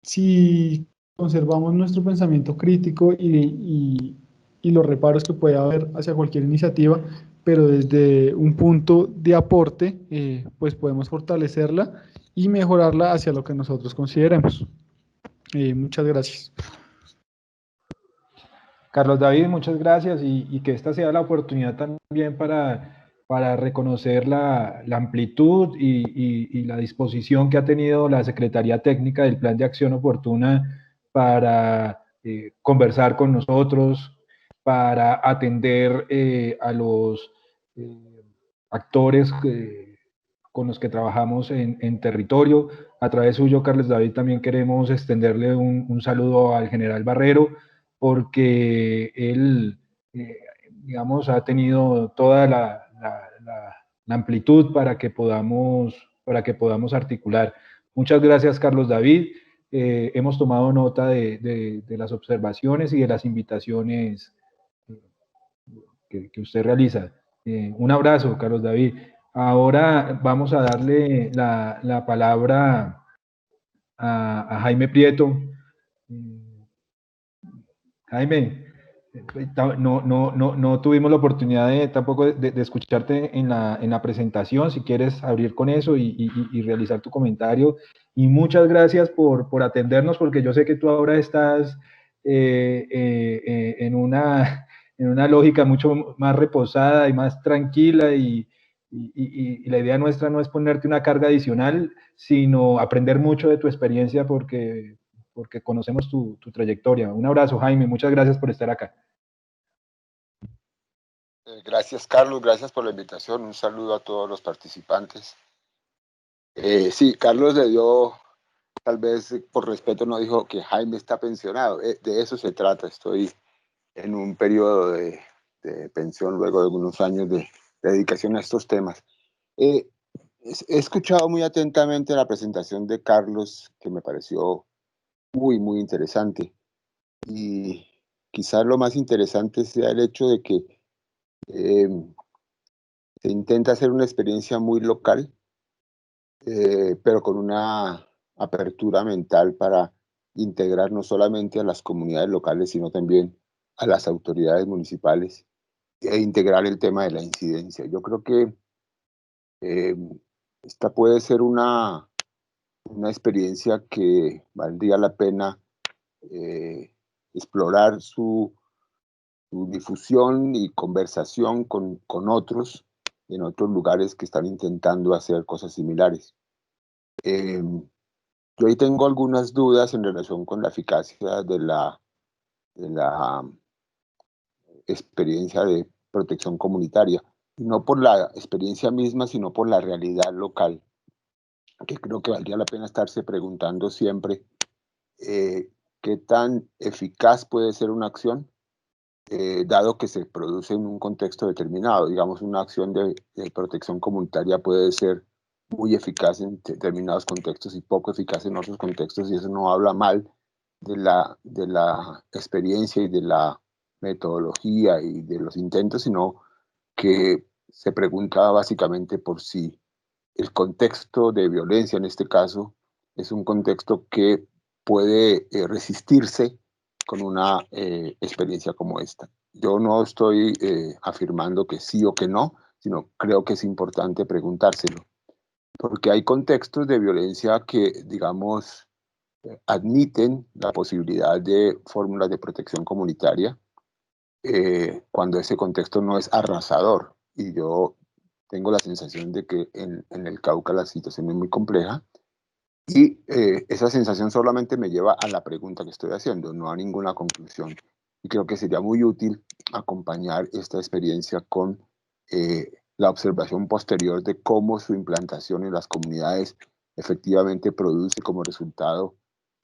Si conservamos nuestro pensamiento crítico y los reparos que puede haber hacia cualquier iniciativa, pero desde un punto de aporte, pues podemos fortalecerla y mejorarla hacia lo que nosotros consideremos. Muchas gracias. Carlos David, muchas gracias y que esta sea la oportunidad también para reconocer la amplitud y la disposición que ha tenido la Secretaría Técnica del Plan de Acción Oportuna para conversar con nosotros, para atender a los actores con los que trabajamos en territorio. A través suyo, Carlos David, también queremos extenderle un saludo al general Barrero, porque él, digamos, ha tenido toda la amplitud para que podamos articular. Muchas gracias, Carlos David. Hemos tomado nota de las observaciones y de las invitaciones que usted realiza. Un abrazo, Carlos David. Ahora vamos a darle la palabra a Jaime Prieto. Jaime, no tuvimos la oportunidad tampoco de escucharte en la presentación. Si quieres abrir con eso y realizar tu comentario. Y muchas gracias por atendernos, porque yo sé que tú ahora estás en una lógica mucho más reposada y más tranquila y la idea nuestra no es ponerte una carga adicional, sino aprender mucho de tu experiencia porque conocemos tu trayectoria. Un abrazo, Jaime, muchas gracias por estar acá. Gracias, Carlos, gracias por la invitación. Un saludo a todos los participantes. Sí, Carlos le dio, tal vez por respeto no dijo que Jaime está pensionado. De eso se trata. Estoy en un periodo de pensión luego de algunos años de dedicación a estos temas. He escuchado muy atentamente la presentación de Carlos, que me pareció muy interesante. Y quizás lo más interesante sea el hecho de que se intenta hacer una experiencia muy local, pero con una apertura mental para integrar no solamente a las comunidades locales, sino también a las autoridades municipales e integrar el tema de la incidencia. Yo creo que esta puede ser una experiencia que valdría la pena explorar su difusión y conversación con otros en otros lugares que están intentando hacer cosas similares. Yo ahí tengo algunas dudas en relación con la eficacia de la experiencia de protección comunitaria, no por la experiencia misma, sino por la realidad local, que creo que valdría la pena estarse preguntando siempre qué tan eficaz puede ser una acción, dado que se produce en un contexto determinado. Digamos, una acción de protección comunitaria puede ser muy eficaz en determinados contextos y poco eficaz en otros contextos, y eso no habla mal de la experiencia y de la metodología y de los intentos, sino que se pregunta básicamente por si el contexto de violencia, en este caso, es un contexto que puede resistirse con una experiencia como esta. Yo no estoy afirmando que sí o que no, sino creo que es importante preguntárselo, porque hay contextos de violencia que, digamos, admiten la posibilidad de fórmulas de protección comunitaria cuando ese contexto no es arrasador. Y yo tengo la sensación de que en el Cauca la situación es muy compleja, y esa sensación solamente me lleva a la pregunta que estoy haciendo, no a ninguna conclusión. Y creo que sería muy útil acompañar esta experiencia con la observación posterior de cómo su implantación en las comunidades efectivamente produce como resultado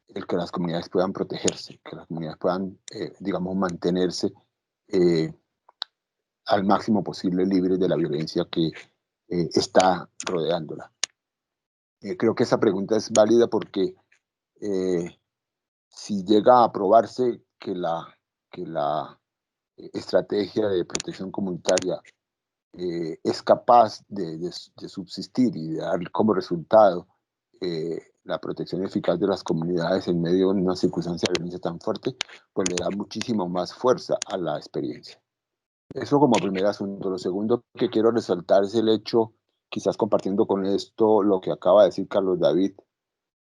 el que las comunidades puedan protegerse, que las comunidades puedan, digamos, mantenerse al máximo posible libres de la violencia que está rodeándola. Creo que esa pregunta es válida porque si llega a aprobarse que la estrategia de protección comunitaria es capaz de subsistir y de dar como resultado la protección eficaz de las comunidades en medio de una circunstancia de violencia tan fuerte, pues le da muchísimo más fuerza a la experiencia. Eso como primer asunto. Lo segundo que quiero resaltar es el hecho, quizás compartiendo con esto lo que acaba de decir Carlos David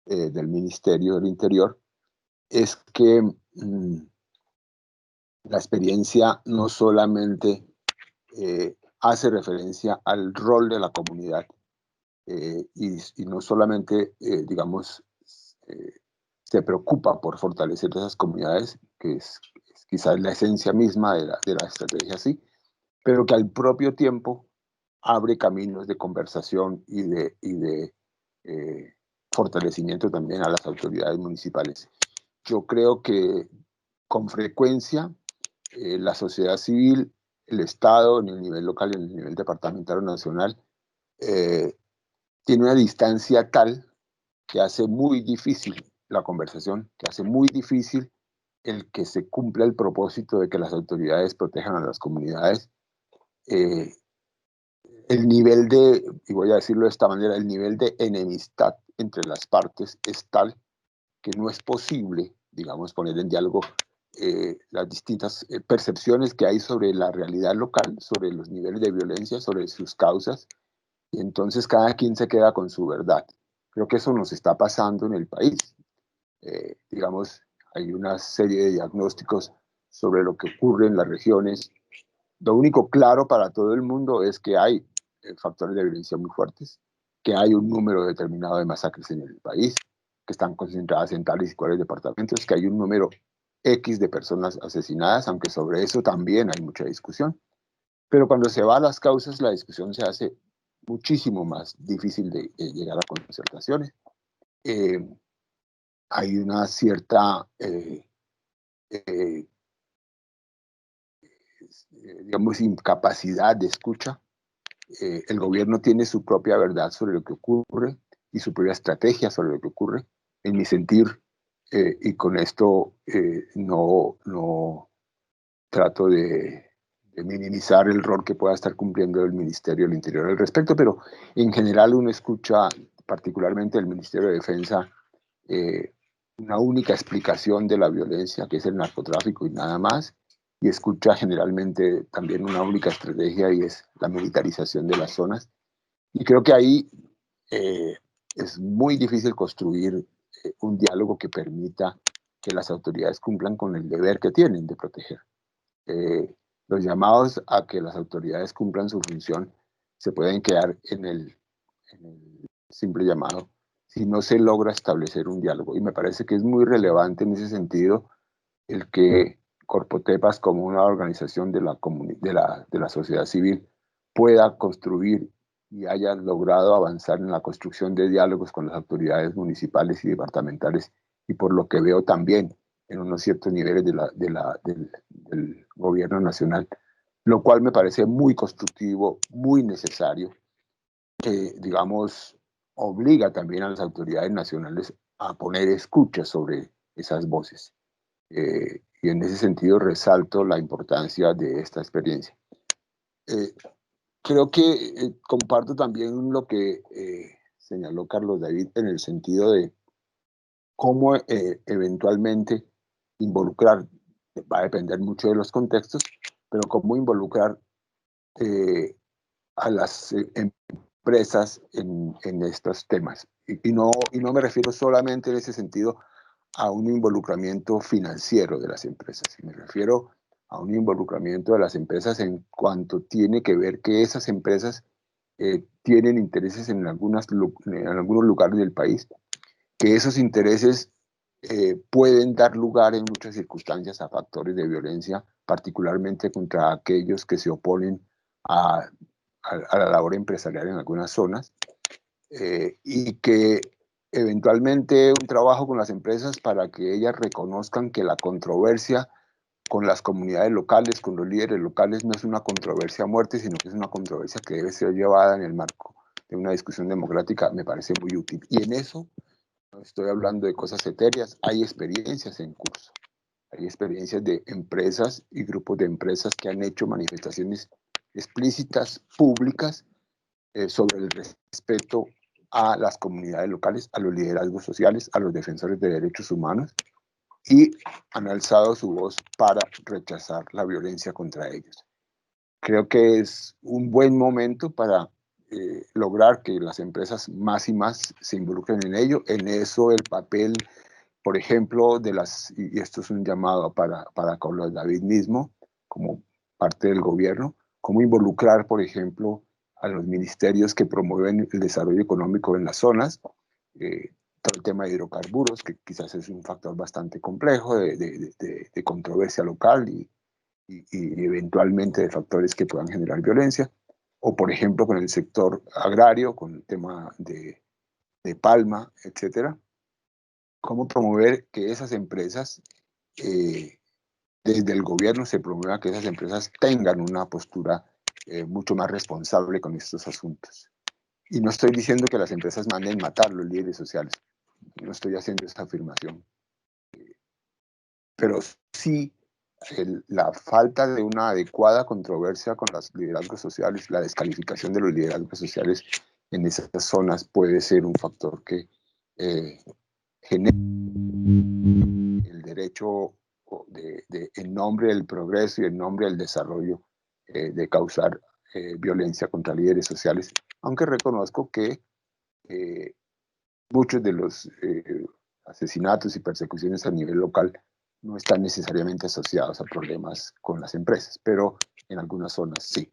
del Ministerio del Interior, es que la experiencia no solamente hace referencia al rol de la comunidad y no solamente, digamos, se preocupa por fortalecer esas comunidades, que es quizás la esencia misma de la estrategia, sí, pero que al propio tiempo abre caminos de conversación y de fortalecimiento también a las autoridades municipales. Yo creo que con frecuencia la sociedad civil, el Estado, en el nivel local y en el nivel departamental o nacional, tiene una distancia tal que hace muy difícil la conversación, que hace muy difícil el que se cumpla el propósito de que las autoridades protejan a las comunidades. El nivel de, y voy a decirlo de esta manera, el nivel de enemistad entre las partes es tal que no es posible, digamos, poner en diálogo las distintas percepciones que hay sobre la realidad local, sobre los niveles de violencia, sobre sus causas, y entonces cada quien se queda con su verdad. Creo que eso nos está pasando en el país. Digamos, hay una serie de diagnósticos sobre lo que ocurre en las regiones. Lo único claro para todo el mundo es que hay factores de violencia muy fuertes, que hay un número determinado de masacres en el país, que están concentradas en tales y cuales departamentos, que hay un número X de personas asesinadas, aunque sobre eso también hay mucha discusión. Pero cuando se va a las causas, la discusión se hace muchísimo más difícil de llegar a concertaciones. Hay una cierta, digamos, incapacidad de escucha. El gobierno tiene su propia verdad sobre lo que ocurre y su propia estrategia sobre lo que ocurre. En mi sentir, y con esto no trato de minimizar el rol que pueda estar cumpliendo el Ministerio del Interior al respecto, pero en general uno escucha, particularmente el Ministerio de Defensa, una única explicación de la violencia, que es el narcotráfico y nada más, y escucha generalmente también una única estrategia y es la militarización de las zonas. Y creo que ahí es muy difícil construir un diálogo que permita que las autoridades cumplan con el deber que tienen de proteger. Los llamados a que las autoridades cumplan su función se pueden quedar en el simple llamado si no se logra establecer un diálogo. Y me parece que es muy relevante en ese sentido el que Corpotepas, como una organización de la sociedad civil, pueda construir y haya logrado avanzar en la construcción de diálogos con las autoridades municipales y departamentales, y por lo que veo también en unos ciertos niveles del gobierno nacional, lo cual me parece muy constructivo, muy necesario, que, digamos, obliga también a las autoridades nacionales a poner escucha sobre esas voces. Y en ese sentido resalto la importancia de esta experiencia. Creo que comparto también lo que señaló Carlos David en el sentido de cómo eventualmente involucrar, va a depender mucho de los contextos, pero cómo involucrar a las empresas en estos temas. Y no me refiero solamente en ese sentido a un involucramiento financiero de las empresas, me refiero a un involucramiento de las empresas en cuanto tiene que ver que esas empresas tienen intereses en algunos lugares del país, que esos intereses pueden dar lugar en muchas circunstancias a factores de violencia, particularmente contra aquellos que se oponen a la labor empresarial en algunas zonas, y que eventualmente un trabajo con las empresas para que ellas reconozcan que la controversia con las comunidades locales, con los líderes locales, no es una controversia a muerte, sino que es una controversia que debe ser llevada en el marco de una discusión democrática, me parece muy útil. Y en eso, no estoy hablando de cosas etéreas, hay experiencias en curso. Hay experiencias de empresas y grupos de empresas que han hecho manifestaciones explícitas, públicas, sobre el respeto a las comunidades locales, a los liderazgos sociales, a los defensores de derechos humanos, y han alzado su voz para rechazar la violencia contra ellos. Creo que es un buen momento para lograr que las empresas más y más se involucren en ello. En eso el papel, por ejemplo, y esto es un llamado para Carlos David mismo, como parte del gobierno, cómo involucrar, por ejemplo, a los ministerios que promueven el desarrollo económico en las zonas, todo el tema de hidrocarburos, que quizás es un factor bastante complejo de controversia local y eventualmente de factores que puedan generar violencia, o por ejemplo con el sector agrario, con el tema de palma, etcétera. Cómo promover que esas empresas, desde el gobierno se promueva que esas empresas tengan una postura mucho más responsable con estos asuntos. Y no estoy diciendo que las empresas manden matar a los líderes sociales, no estoy haciendo esa afirmación, pero sí la falta de una adecuada controversia con los liderazgos sociales, la descalificación de los liderazgos sociales en esas zonas puede ser un factor que genera el derecho en nombre del progreso y en nombre del desarrollo de causar violencia contra líderes sociales, aunque reconozco que muchos de los asesinatos y persecuciones a nivel local no están necesariamente asociados a problemas con las empresas, pero en algunas zonas sí.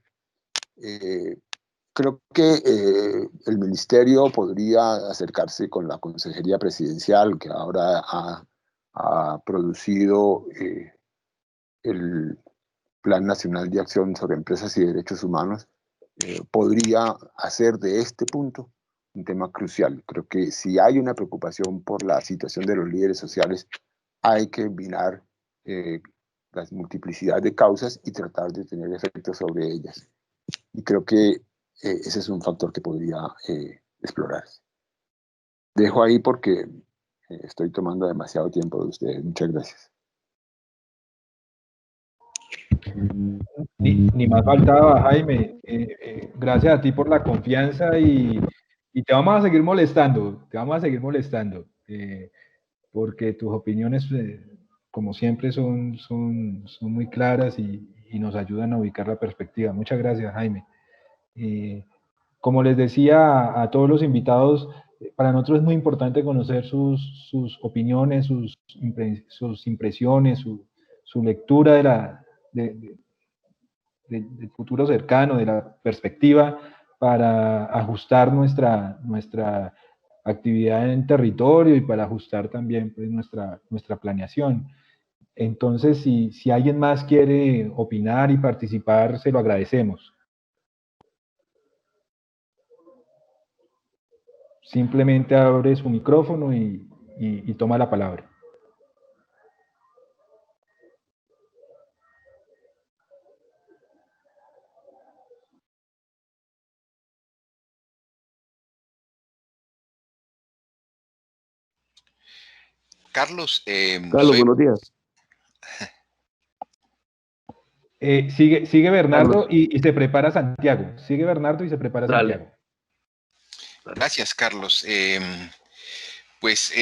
Creo que el ministerio podría acercarse con la Consejería Presidencial, que ahora ha producido el Plan Nacional de Acción sobre Empresas y Derechos Humanos, podría hacer de este punto un tema crucial. Creo que si hay una preocupación por la situación de los líderes sociales, hay que mirar la multiplicidad de causas y tratar de tener efectos sobre ellas. Y creo que ese es un factor que podría explorarse. Dejo ahí porque estoy tomando demasiado tiempo de ustedes. Muchas gracias. Ni más faltaba, Jaime. Gracias a ti por la confianza y te vamos a seguir molestando. porque tus opiniones, como siempre, son muy claras y nos ayudan a ubicar la perspectiva. Muchas gracias, Jaime. Como les decía a todos los invitados, para nosotros es muy importante conocer sus opiniones, sus impresiones, su lectura del futuro cercano, de la perspectiva, para ajustar nuestra actividad en territorio y para ajustar también pues, nuestra planeación. Entonces, si alguien más quiere opinar y participar, se lo agradecemos. Simplemente abre su micrófono y toma la palabra. Carlos, Carlos, buenos días. Sigue Bernardo y se prepara Santiago. Sigue Bernardo y se prepara Santiago. Gracias, Carlos. Pues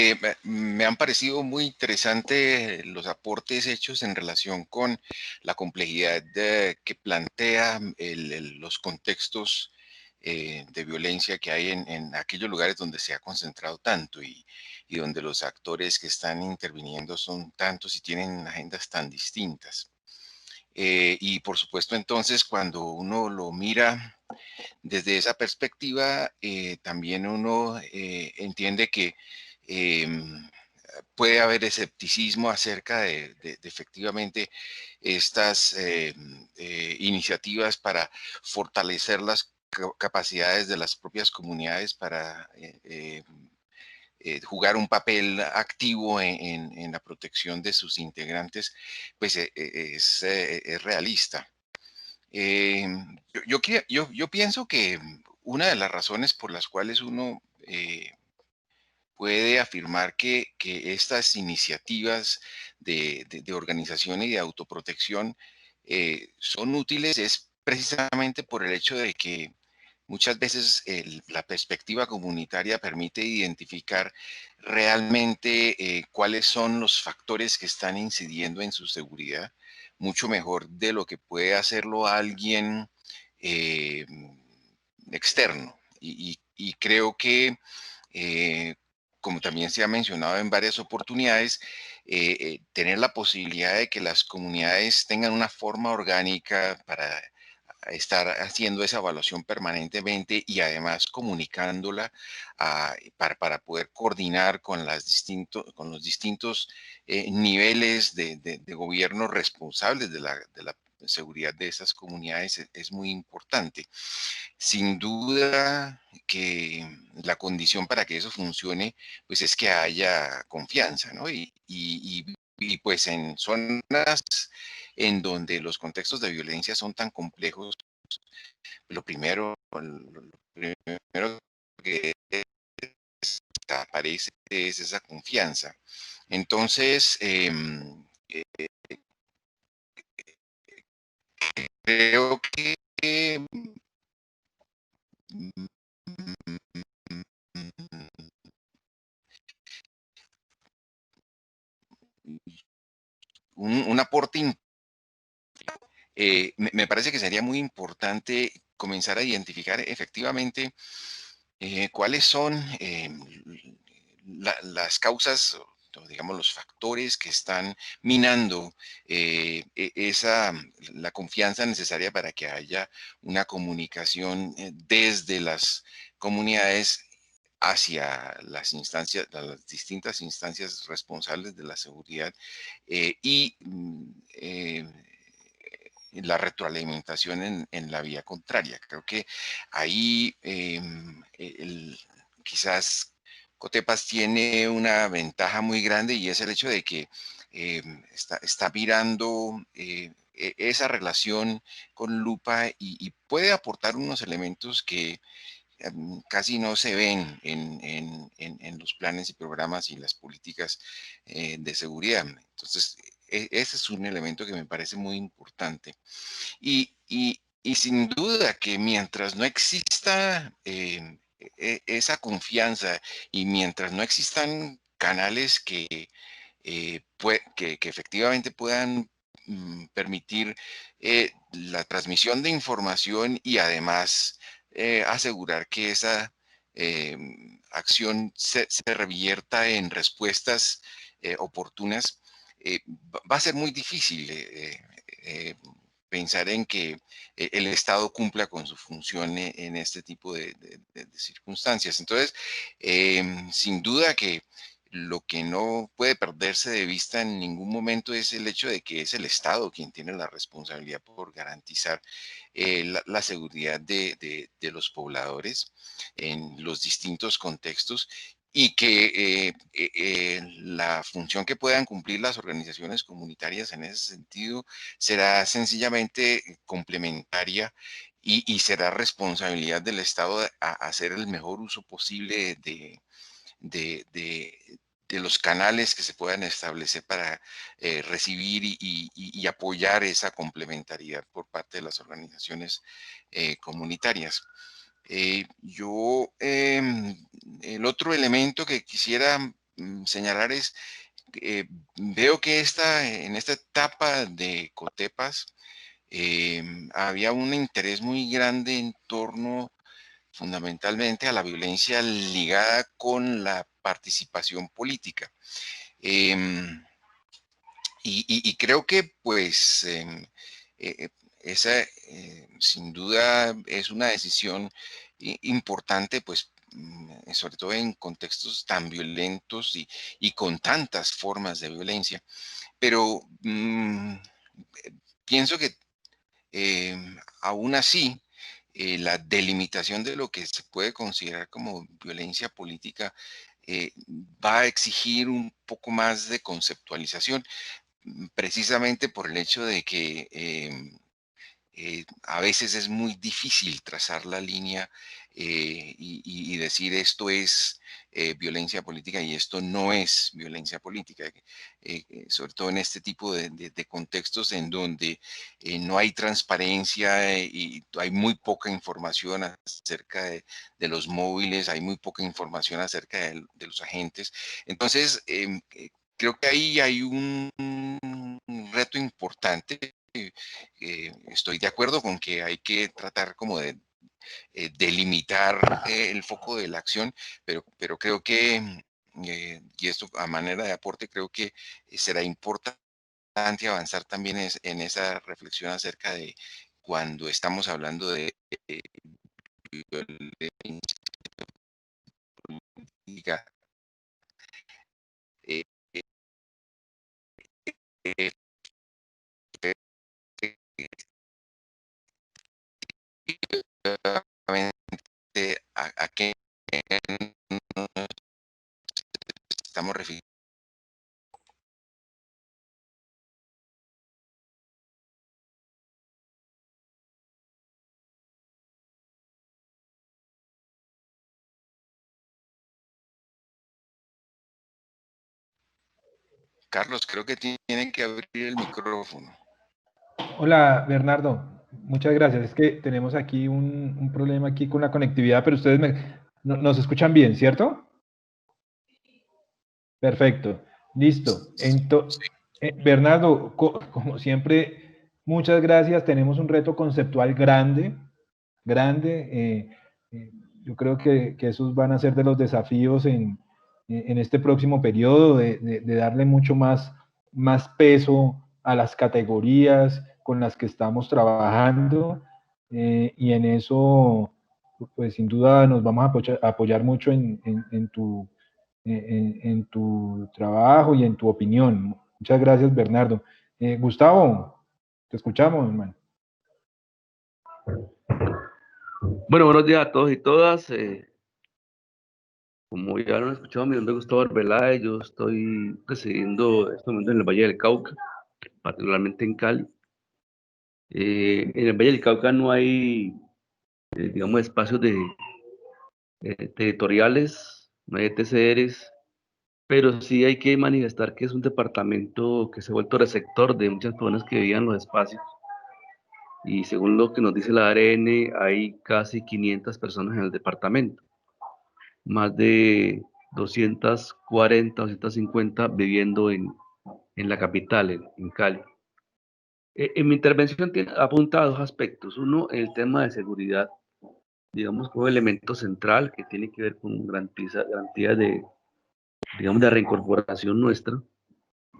me han parecido muy interesantes los aportes hechos en relación con la complejidad que plantea los contextos de violencia que hay en aquellos lugares donde se ha concentrado tanto y donde los actores que están interviniendo son tantos y tienen agendas tan distintas. Y por supuesto, entonces, cuando uno lo mira desde esa perspectiva, también uno entiende que puede haber escepticismo acerca de efectivamente estas iniciativas para fortalecer las capacidades de las propias comunidades para jugar un papel activo en la protección de sus integrantes, pues es realista. Yo pienso que una de las razones por las cuales uno puede afirmar que estas iniciativas de organización y de autoprotección son útiles es precisamente por el hecho de que muchas veces la perspectiva comunitaria permite identificar realmente cuáles son los factores que están incidiendo en su seguridad, mucho mejor de lo que puede hacerlo alguien externo. Y creo que, como también se ha mencionado en varias oportunidades, tener la posibilidad de que las comunidades tengan una forma orgánica para estar haciendo esa evaluación permanentemente y además comunicándola para poder coordinar con los distintos niveles de gobierno responsables de la seguridad de esas comunidades es muy importante. Sin duda que la condición para que eso funcione, pues es que haya confianza, ¿no? Y pues en zonas en donde los contextos de violencia son tan complejos, lo primero que aparece es esa confianza. Entonces, creo que un aporte me parece que sería muy importante comenzar a identificar efectivamente cuáles son las causas, o digamos los factores que están minando la confianza necesaria para que haya una comunicación desde las comunidades hacia las distintas instancias responsables de la seguridad y la retroalimentación en la vía contraria. Creo que ahí quizás Cotepas tiene una ventaja muy grande y es el hecho de que está mirando esa relación con lupa y puede aportar unos elementos que casi no se ven en los planes y programas y las políticas de seguridad. Entonces, ese es un elemento que me parece muy importante. Y sin duda que mientras no exista esa confianza y mientras no existan canales que efectivamente puedan permitir la transmisión de información y además asegurar que esa acción se revierta en respuestas oportunas. Va a ser muy difícil pensar en que el Estado cumpla con su función en este tipo de circunstancias. Entonces, sin duda que lo que no puede perderse de vista en ningún momento es el hecho de que es el Estado quien tiene la responsabilidad por garantizar la seguridad de los pobladores en los distintos contextos y que la función que puedan cumplir las organizaciones comunitarias en ese sentido será sencillamente complementaria y será responsabilidad del Estado a hacer el mejor uso posible de los canales que se puedan establecer para recibir y apoyar esa complementariedad por parte de las organizaciones comunitarias. El otro elemento que quisiera señalar es, veo que en esta etapa de Cotepas había un interés muy grande en torno fundamentalmente a la violencia ligada con la participación política. Y creo que pues esa sin duda es una decisión importante, pues sobre todo en contextos tan violentos y con tantas formas de violencia. Pero pienso que aún así, la delimitación de lo que se puede considerar como violencia política va a exigir un poco más de conceptualización, precisamente por el hecho de que a veces es muy difícil trazar la línea y decir esto es violencia política y esto no es violencia política, sobre todo en este tipo de contextos en donde no hay transparencia y hay muy poca información acerca de los móviles, hay muy poca información acerca de los agentes. Entonces, creo que ahí hay un reto importante. Estoy de acuerdo con que hay que tratar como de delimitar el foco de la acción, pero creo que, y esto a manera de aporte, creo que será importante avanzar también en esa reflexión acerca de cuando estamos hablando de violencia política. Eh, eh, a qué nos estamos refiriendo. Carlos, creo que tiene que abrir el micrófono. Hola, Bernardo. Muchas gracias. Es que tenemos aquí un problema aquí con la conectividad, pero ustedes nos escuchan bien, ¿cierto? Perfecto. Listo. Bernardo, como siempre, muchas gracias. Tenemos un reto conceptual grande. Yo creo que esos van a ser de los desafíos en este próximo periodo, de darle mucho más peso a las categorías con las que estamos trabajando, y en eso, pues sin duda nos vamos a apoyar mucho en tu trabajo y en tu opinión. Muchas gracias, Bernardo. Gustavo, te escuchamos, hermano. Bueno, buenos días a todos y todas. Como ya lo han escuchado, mi nombre es Gustavo Arbeláez. Yo estoy presidiendo este momento en el Valle del Cauca, particularmente en Cali. En el Valle del Cauca no hay, digamos, espacios territoriales, no hay TCRs, pero sí hay que manifestar que es un departamento que se ha vuelto receptor de muchas personas que vivían en los espacios. Y según lo que nos dice la ARN, hay casi 500 personas en el departamento. Más de 240, 250 viviendo en la capital, en Cali. En mi intervención apunta a dos aspectos. Uno, el tema de seguridad, digamos, como elemento central que tiene que ver con garantía de, digamos, de reincorporación nuestra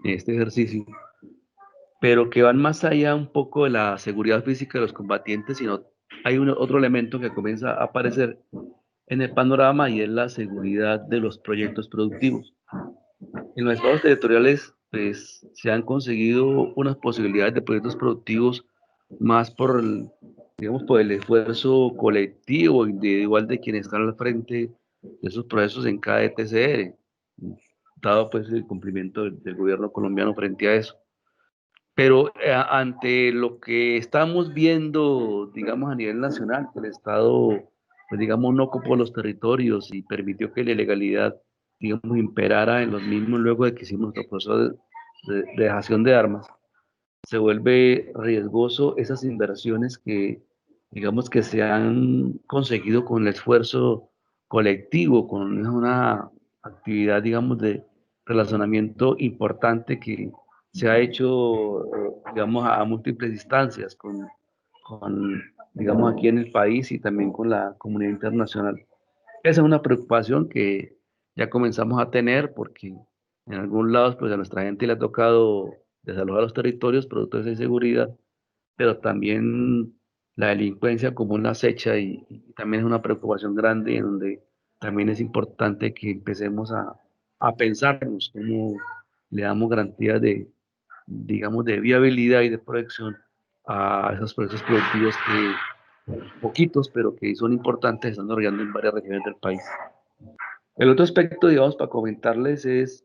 en este ejercicio, pero que van más allá un poco de la seguridad física de los combatientes, sino hay otro elemento que comienza a aparecer en el panorama y es la seguridad de los proyectos productivos. En los estados territoriales pues, se han conseguido unas posibilidades de proyectos productivos más por digamos, por el esfuerzo colectivo individual de quienes están al frente de esos procesos en cada ETCR, dado pues el cumplimiento del gobierno colombiano frente a eso. Pero ante lo que estamos viendo, digamos, a nivel nacional, que el Estado, pues, digamos, no ocupó los territorios y permitió que la ilegalidad, digamos, imperara en los mismos luego de que hicimos nuestro proceso de dejación de armas, se vuelve riesgoso esas inversiones que, digamos, que se han conseguido con el esfuerzo colectivo, con una actividad, digamos, de relacionamiento importante que se ha hecho, digamos, a múltiples instancias con, digamos, aquí en el país y también con la comunidad internacional. Esa es una preocupación que ya comenzamos a tener porque en algunos lados, pues a nuestra gente le ha tocado desalojar los territorios producto de esa inseguridad, pero también la delincuencia como una acecha y también es una preocupación grande en donde también es importante que empecemos a pensarnos cómo le damos garantías de, digamos, de viabilidad y de proyección a esos procesos productivos que, poquitos, pero que son importantes, están desarrollando en varias regiones del país. El otro aspecto, digamos, para comentarles es,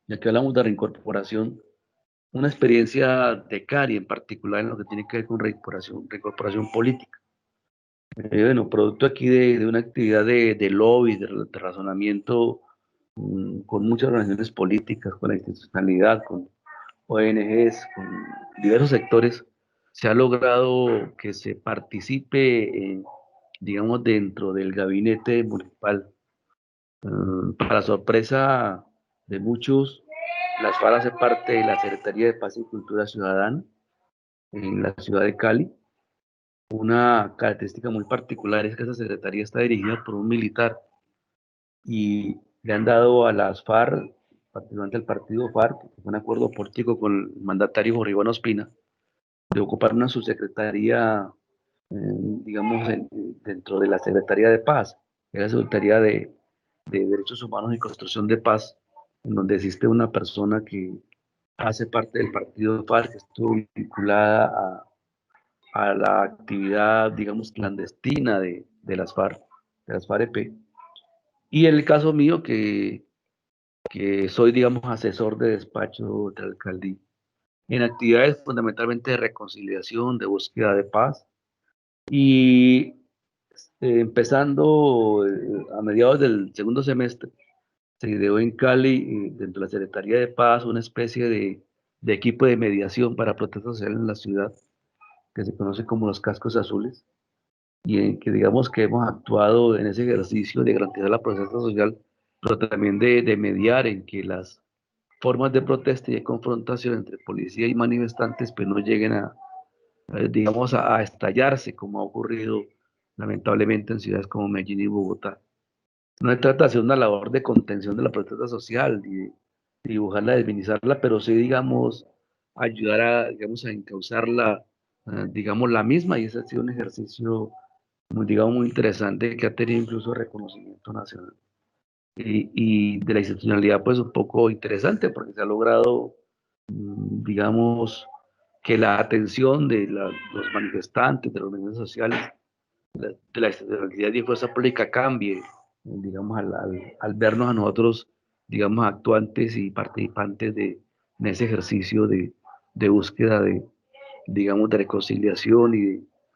ya que hablamos de reincorporación, una experiencia de Cari en particular en lo que tiene que ver con reincorporación política. Bueno, producto aquí de una actividad de lobby, de razonamiento con muchas organizaciones políticas, con la institucionalidad, con ONGs, con diversos sectores, se ha logrado que se participe, digamos, dentro del gabinete municipal. Para sorpresa de muchos, las FARC hace parte de la Secretaría de Paz y Cultura Ciudadana en la ciudad de Cali. Una característica muy particular es que esa secretaría está dirigida por un militar y le han dado a las FARC, particularmente al partido FARC, que fue un acuerdo político con el mandatario Jorge Iván Ospina, de ocupar una subsecretaría, digamos, dentro de la Secretaría de Paz, que es la Secretaría de Derechos Humanos y Construcción de Paz, en donde existe una persona que hace parte del partido FARC, que estuvo vinculada a la actividad, digamos, clandestina de las FARC, de las FARC-EP. Y en el caso mío, que soy, digamos, asesor de despacho de alcaldía, en actividades fundamentalmente de reconciliación, de búsqueda de paz, y empezando a mediados del segundo semestre, se ideó en Cali, dentro de la Secretaría de Paz, una especie de equipo de mediación para protesta social en la ciudad, que se conoce como los cascos azules, y en que digamos que hemos actuado en ese ejercicio de garantizar la protesta social, pero también de mediar en que las formas de protesta y de confrontación entre policía y manifestantes pues no lleguen digamos, a estallarse, como ha ocurrido lamentablemente en ciudades como Medellín y Bogotá. No se trata de hacer una labor de contención de la protesta social, de dibujarla, desminimizarla, pero sí, digamos, ayudar digamos, a encauzarla, digamos, la misma, y ese ha sido un ejercicio, digamos, muy interesante que ha tenido incluso reconocimiento nacional. Y de la institucionalidad, pues, un poco interesante, porque se ha logrado, digamos, que la atención de los manifestantes, de los medios sociales, de la institucionalidad y fuerza pública cambie, digamos, al vernos a nosotros, digamos, actuantes y participantes en ese ejercicio de búsqueda digamos, de reconciliación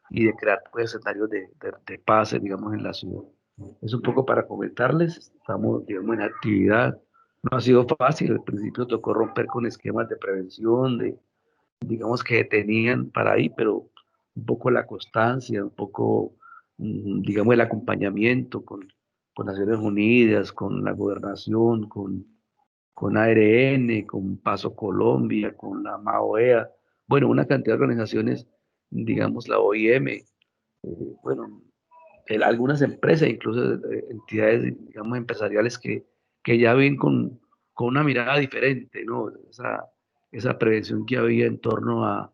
y de crear pues, escenarios de paz, digamos, en la ciudad. Es un poco para comentarles, estamos, digamos, en actividad. No ha sido fácil, al principio tocó romper con esquemas de prevención, digamos, que tenían para ahí, pero un poco la constancia, un poco, digamos, el acompañamiento con Naciones Unidas, con la Gobernación, con ARN, con Paso Colombia, con la MAOEA, bueno, una cantidad de organizaciones, digamos la OIM, bueno, algunas empresas, incluso entidades, digamos, empresariales que ya ven con una mirada diferente, ¿no? Esa prevención que había en torno a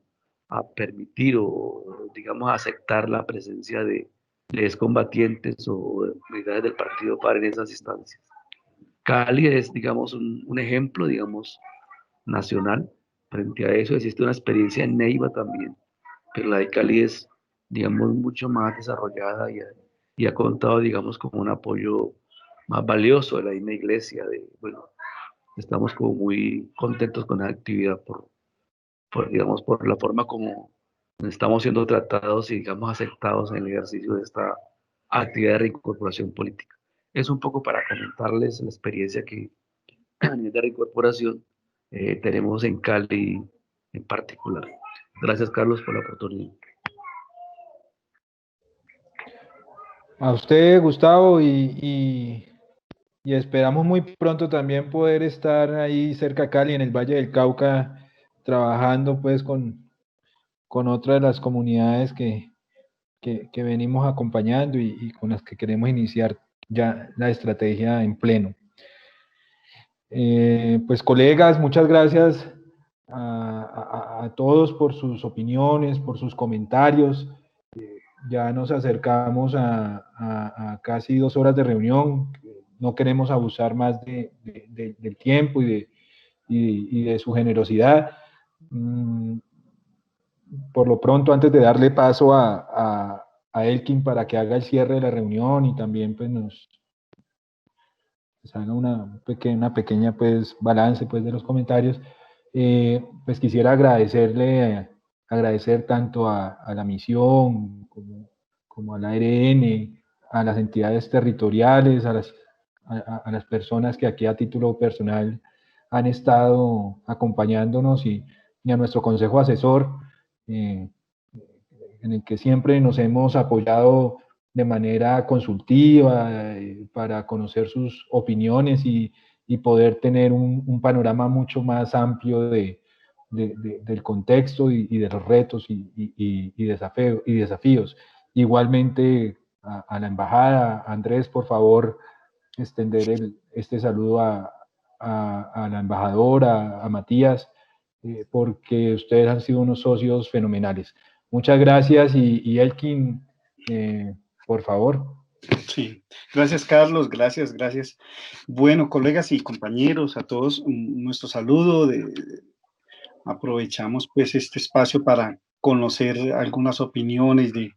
permitir o, digamos, aceptar la presencia de excombatientes o de unidades del partido PAR en esas instancias. Cali es, digamos, un ejemplo, digamos, nacional. Frente a eso existe una experiencia en Neiva también, pero la de Cali es, digamos, mucho más desarrollada y ha contado, digamos, con un apoyo más valioso de la misma iglesia. Bueno, estamos como muy contentos con la actividad digamos, por la forma como estamos siendo tratados y, digamos, aceptados en el ejercicio de esta actividad de reincorporación política. Es un poco para comentarles la experiencia que a nivel de reincorporación tenemos en Cali en particular. Gracias, Carlos, por la oportunidad. A usted, Gustavo, y esperamos muy pronto también poder estar ahí cerca a Cali, en el Valle del Cauca, trabajando pues con otra de las comunidades que venimos acompañando y con las que queremos iniciar ya la estrategia en pleno. Pues colegas, muchas gracias a todos por sus opiniones, por sus comentarios. Ya nos acercamos a casi 2 horas de reunión. No queremos abusar más del tiempo y de su generosidad. Por lo pronto, antes de darle paso a Elkin para que haga el cierre de la reunión y también pues nos haga una pequeña pues balance pues de los comentarios, pues quisiera agradecer tanto a la misión como a la ARN, a las entidades territoriales, a las personas que aquí a título personal han estado acompañándonos y a nuestro consejo asesor, en el que siempre nos hemos apoyado de manera consultiva para conocer sus opiniones y poder tener un panorama mucho más amplio del contexto y de los retos y desafíos. Igualmente a la embajada, Andrés, por favor, extender este saludo a la embajadora, a Matías, porque ustedes han sido unos socios fenomenales. Muchas gracias y Elkin, por favor. Sí, gracias Carlos, gracias. Bueno, colegas y compañeros, a todos nuestro saludo. Aprovechamos pues este espacio para conocer algunas opiniones de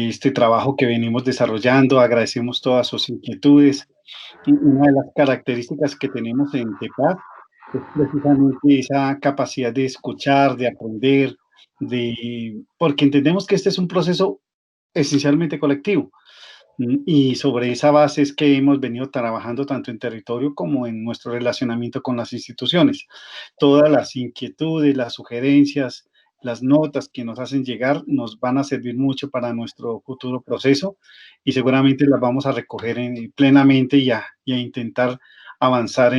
este trabajo que venimos desarrollando. Agradecemos todas sus inquietudes. Y una de las características que tenemos en TEPAD es precisamente esa capacidad de escuchar, de aprender, porque entendemos que este es un proceso esencialmente colectivo. Y sobre esa base es que hemos venido trabajando tanto en territorio como en nuestro relacionamiento con las instituciones. Todas las inquietudes, las sugerencias, las notas que nos hacen llegar nos van a servir mucho para nuestro futuro proceso y seguramente las vamos a recoger plenamente y a intentar avanzar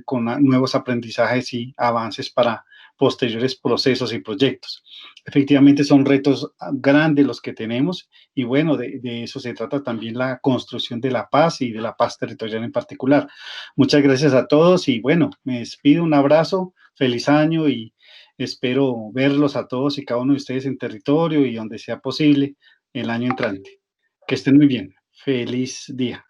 con nuevos aprendizajes y avances para posteriores procesos y proyectos. Efectivamente son retos grandes los que tenemos y bueno, de eso se trata también la construcción de la paz y de la paz territorial en particular. Muchas gracias a todos y bueno, me despido, un abrazo, feliz año y espero verlos a todos y cada uno de ustedes en territorio y donde sea posible el año entrante. Que estén muy bien. Feliz día.